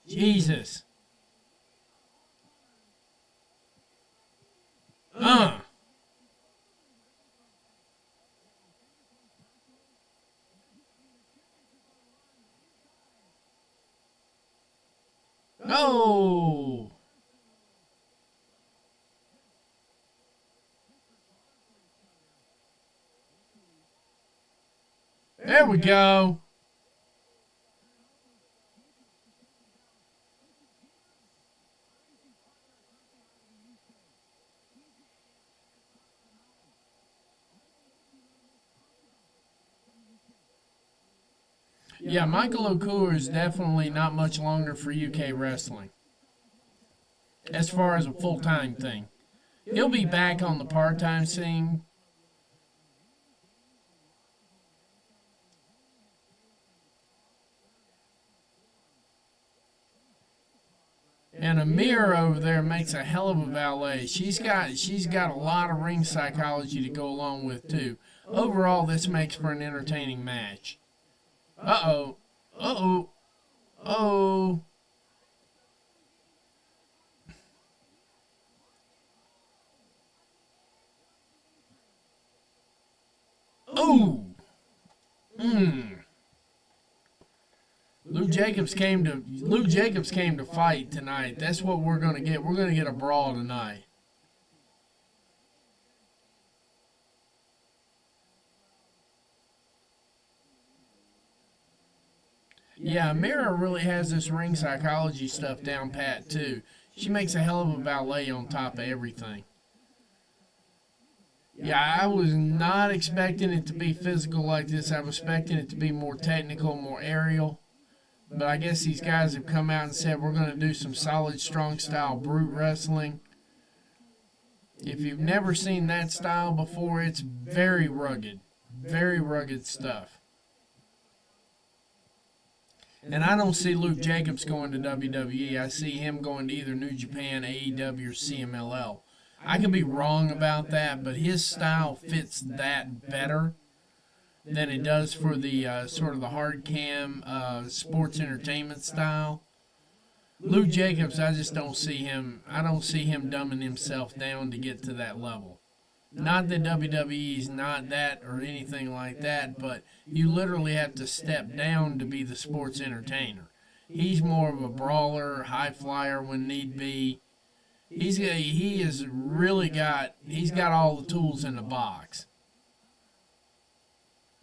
Jesus. Uh. Oh! There we go. Yeah, Michael Okur is definitely not much longer for UK wrestling as far as a full-time thing. He'll be back on the part-time scene. And Amira over there makes a hell of a valet. She's got a lot of ring psychology to go along with too. Overall, this makes for an entertaining match. Uh-oh. Uh-oh. Oh. Oh. Luke Jacobs came to fight tonight. That's what we're gonna get. We're gonna get a brawl tonight. Yeah, Mira really has this ring psychology stuff down pat too. She makes a hell of a valet on top of everything. Yeah, I was not expecting it to be physical like this. I was expecting it to be more technical, more aerial. But I guess these guys have come out and said we're going to do some solid, strong style brute wrestling. If you've never seen that style before, it's very rugged stuff. And I don't see Luke Jacobs going to WWE. I see him going to either New Japan, AEW, or CMLL. I could be wrong about that, but his style fits that better than it does for the sort of the hard cam sports entertainment style. Luke Jacobs, I just don't see him. I don't see him dumbing himself down to get to that level. Not that WWE's not that or anything like that, but you literally have to step down to be the sports entertainer. He's more of a brawler, high flyer when need be. He's got all the tools in the box.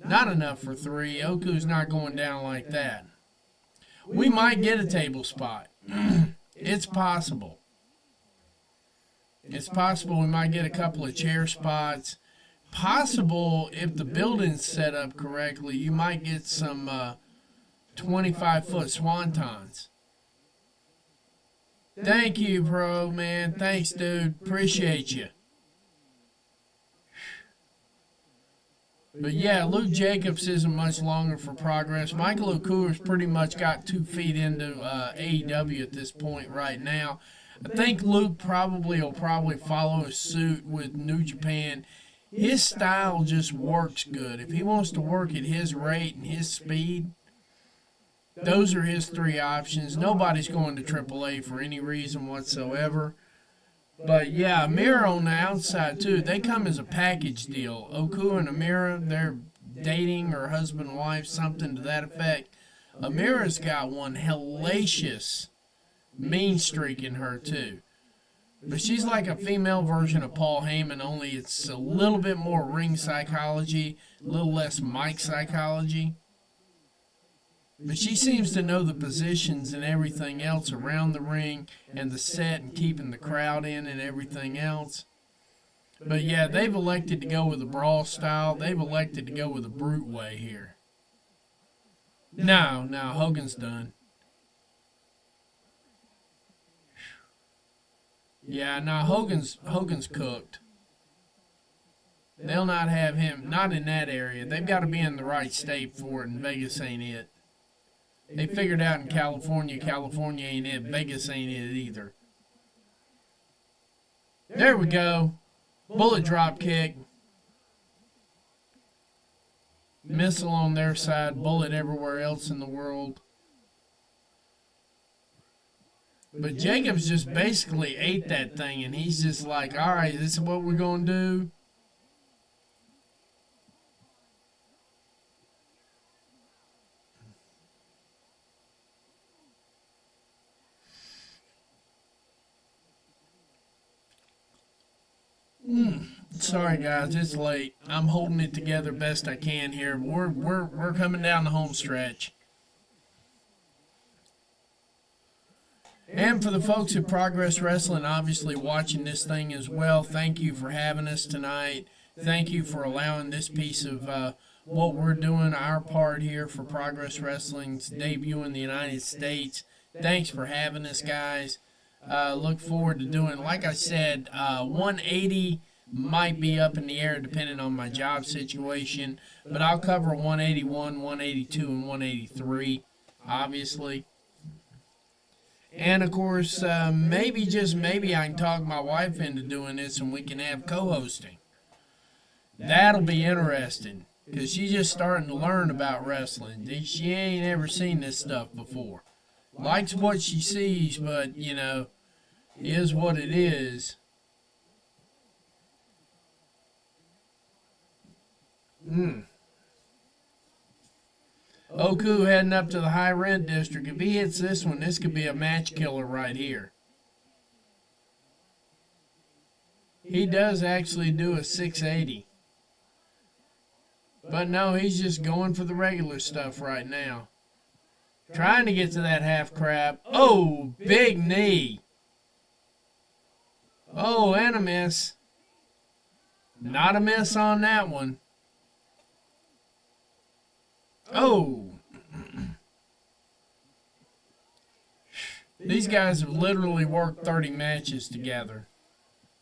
Not enough for three. Oku's not going down like that. We might get a table spot. It's possible. It's possible we might get a couple of chair spots. Possible if the building's set up correctly, you might get some 25-foot swantons. Thank you, bro, man. Thanks, dude. Appreciate you. But yeah, Luke Jacobs isn't much longer for Progress. Michael Oku's pretty much got 2 feet into AEW at this point right now. I think Luke will follow suit with New Japan. His style just works good. If he wants to work at his rate and his speed, those are his 3 options. Nobody's going to AAA for any reason whatsoever. But yeah, Amira on the outside too. They come as a package deal. Oku and Amira, they're dating or husband and wife, something to that effect. Amira's got one hellacious mean streak in her too. But she's like a female version of Paul Heyman, only it's a little bit more ring psychology, a little less mic psychology. But she seems to know the positions and everything else around the ring and the set and keeping the crowd in and everything else. But yeah, they've elected to go with a brawl style. They've elected to go with a brute way here. No, Hogan's done. Yeah, Hogan's cooked. They'll not have him, not in that area. They've got to be in the right state for it, and Vegas ain't it. They figured out in California ain't it. Vegas ain't it either. There we go. Bullet drop kick. Missile on their side. Bullet everywhere else in the world. But Jacobs just basically ate that thing, and he's just like, all right, this is what we're going to do. Sorry guys, it's late. I'm holding it together best I can here. We're coming down the home stretch. And for the folks at Progress Wrestling, obviously watching this thing as well, thank you for having us tonight. Thank you for allowing this piece of what we're doing, our part here for Progress Wrestling's debut in the United States. Thanks for having us, guys. Look forward to doing, like I said, 180 might be up in the air depending on my job situation, but I'll cover 181, 182, and 183, obviously. And of course, maybe, just maybe, I can talk my wife into doing this and we can have co-hosting. That'll be interesting because she's just starting to learn about wrestling. She ain't ever seen this stuff before. Likes what she sees, but, you know, is what it is. Oku heading up to the high rent district. If he hits this one, this could be a match killer right here. He does actually do a 680. But no, he's just going for the regular stuff right now. Trying to get to that half crab. Oh, big knee. Oh, and a miss. Not a miss on that one. Oh. These guys have literally worked 30 matches together.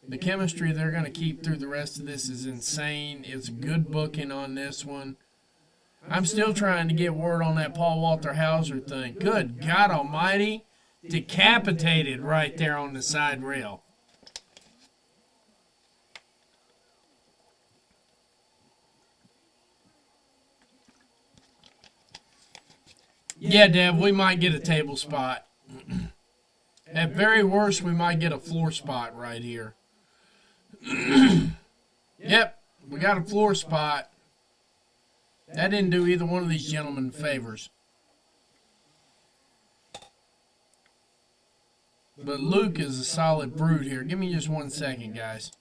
The chemistry they're going to keep through the rest of this is insane. It's good booking on this one. I'm still trying to get word on that Paul Walter Hauser thing. Good God almighty. Decapitated right there on the side rail. Yeah, Deb, we might get a table spot. At very worst, we might get a floor spot right here. Yep, we got a floor spot. That didn't do either one of these gentlemen favors. But Luke is a solid brute here. Give me just 1 second, guys.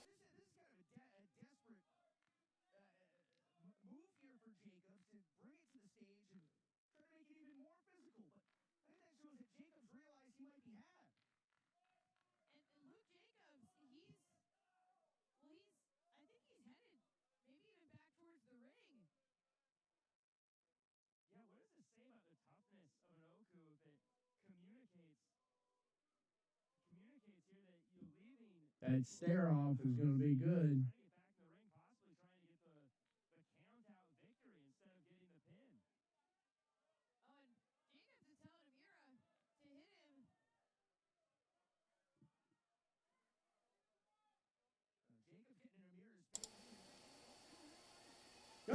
That stare off is going to be good.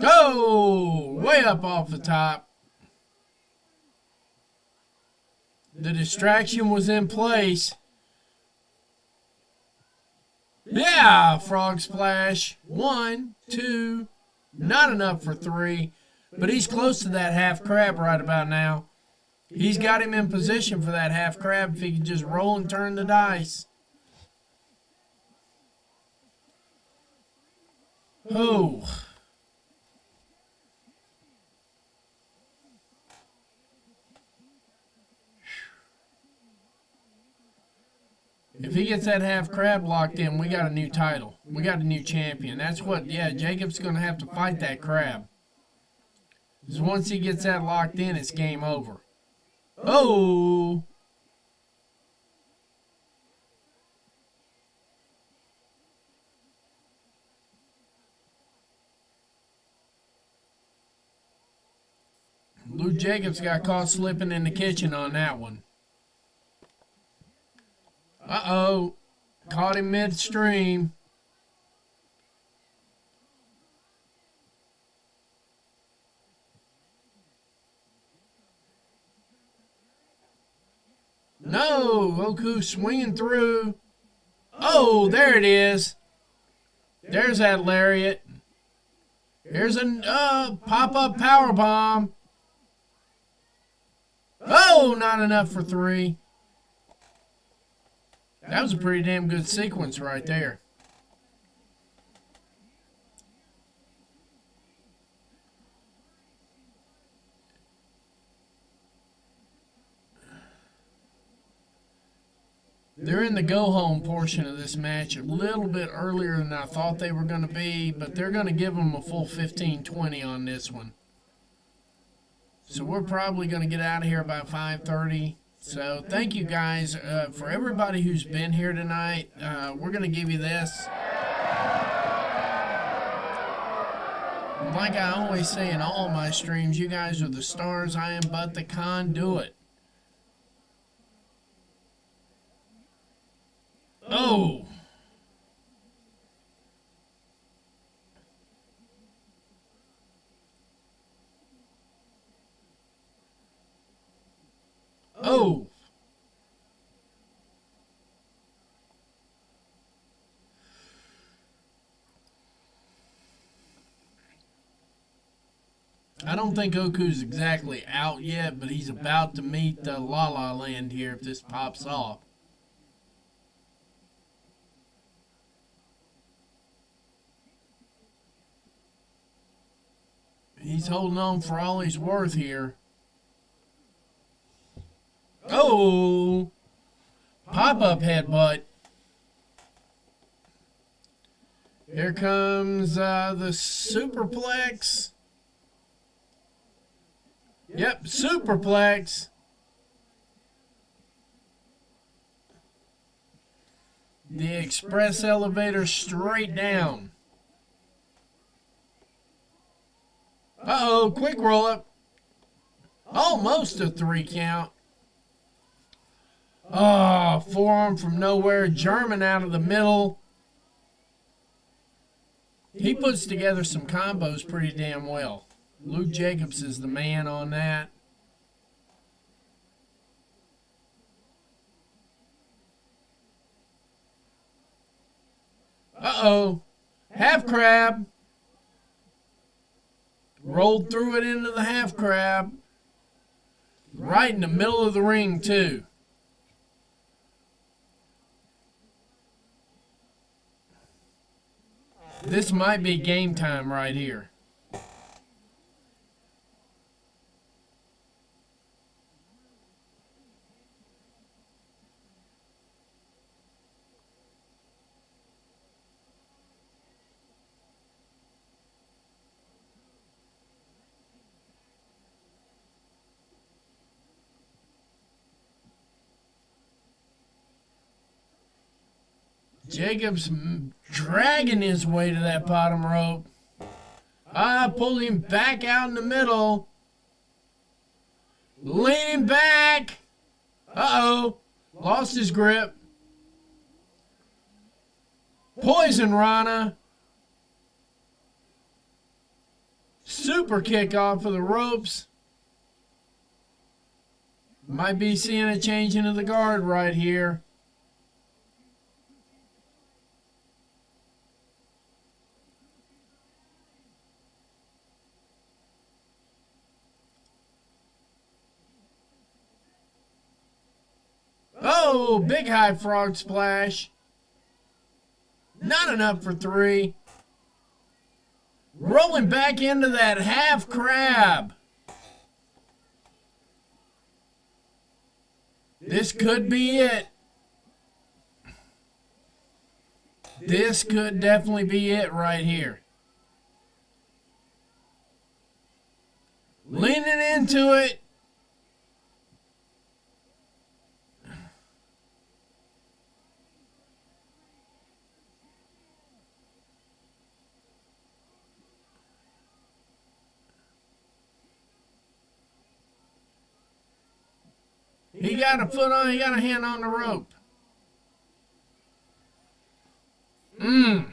Oh, way up off the top. The distraction was in place. Yeah, frog splash. 1, 2, not enough for 3. But he's close to that half crab right about now. He's got him in position for that half crab if he can just roll and turn the dice. Oh. If he gets that half crab locked in, we got a new title. We got a new champion. That's what, yeah, Jacob's going to have to fight that crab. Because once he gets that locked in, it's game over. Oh! Lou Jacobs got caught slipping in the kitchen on that one. Uh-oh. Caught him midstream. No, Oku swinging through. Oh, there it is. There's that lariat. Here's a pop-up power bomb. Oh, not enough for 3. That was a pretty damn good sequence right there. They're in the go-home portion of this match a little bit earlier than I thought they were going to be, but they're going to give them a full 15-20 on this one. So we're probably going to get out of here by 5:30. So thank you guys for everybody who's been here tonight. We're going to give you this. Like I always say in all my streams, you guys are the stars. I am but the conduit. Oh! Oh! I don't think Oku's exactly out yet, but he's about to meet La La Land here if this pops off. He's holding on for all he's worth here. Oh! Pop-up headbutt. Here comes the superplex. Yep, superplex. The express elevator straight down. Uh-oh, quick roll up. Almost a 3 count. Oh, forearm from nowhere. German out of the middle. He puts together some combos pretty damn well. Luke Jacobs is the man on that. Uh-oh. Half crab. Rolled through it into the half crab. Right in the middle of the ring, too. This might be game time right here. Jacobs dragging his way to that bottom rope. Pulled him back out in the middle. Leaning back. Uh-oh. Lost his grip. Poison Rana. Super kick off of the ropes. Might be seeing a changing of the guard right here. Oh, big high frog splash. Not enough for 3. Rolling back into that half crab. This could be it. This could definitely be it right here. Leaning into it. He got a foot on, he got a hand on the rope. Now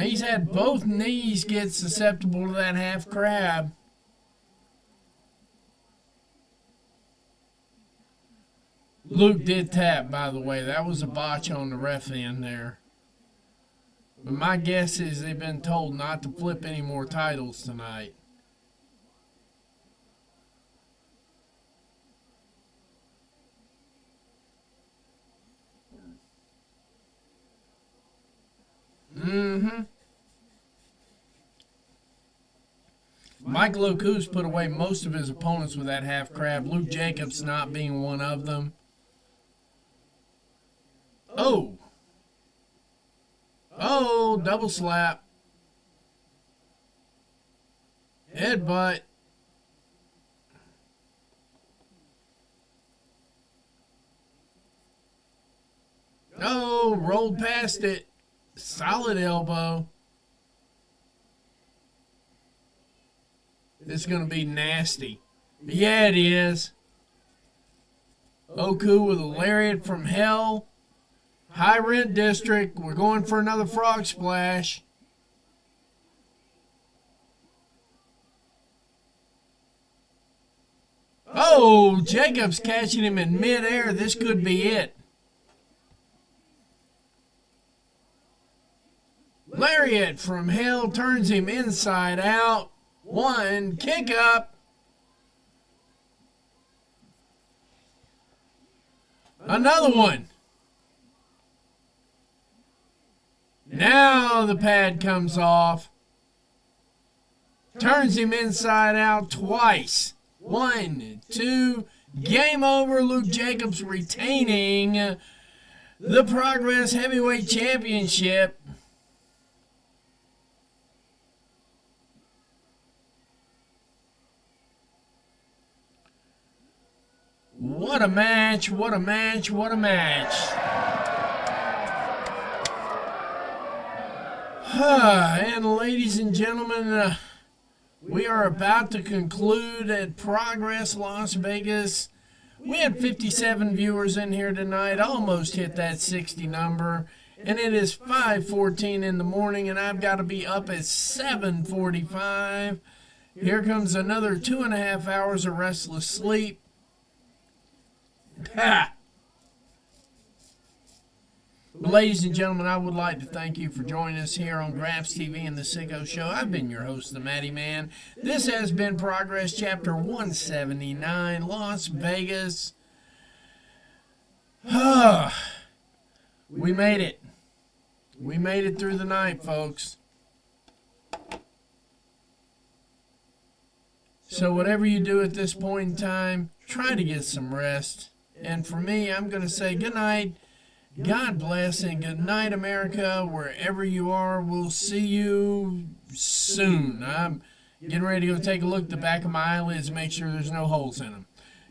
he's had both knees get susceptible to that half crab. Luke did tap, by the way. That was a botch on the ref end there. But my guess is they've been told not to flip any more titles tonight. Michael Oku's put away most of his opponents with that half crab, Luke Jacobs not being one of them. Oh. Oh, double slap. Headbutt. Oh, rolled past it. Solid elbow. This is going to be nasty. Yeah, it is. Oku with a lariat from hell. High rent district. We're going for another frog splash. Oh, Jacobs catching him in midair. This could be it. Lariat from hell turns him inside out. One, kick up. Another one. Now the pad comes off. Turns him inside out twice. 1, 2, game over. Luke Jacobs retaining the Progress Heavyweight Championship. What a match, what a match, what a match. And ladies and gentlemen, we are about to conclude at Progress Las Vegas. We had 57 viewers in here tonight, almost hit that 60 number. And it is 5:14 in the morning, and I've got to be up at 7:45. Here comes another 2.5 hours of restless sleep. Ha! Ladies and gentlemen, I would like to thank you for joining us here on Gramps TV and the Sicko Show. I've been your host, the Matty Man. This has been Progress Chapter 179, Las Vegas. We made it. We made it through the night, folks. So whatever you do at this point in time, try to get some rest. And for me, I'm going to say good night, God bless, and good night, America, wherever you are. We'll see you soon. I'm getting ready to go take a look at the back of my eyelids, make sure there's no holes in them.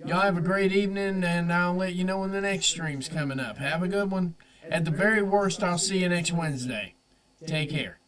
Y'all have a great evening, and I'll let you know when the next stream's coming up. Have a good one. At the very worst, I'll see you next Wednesday. Take care.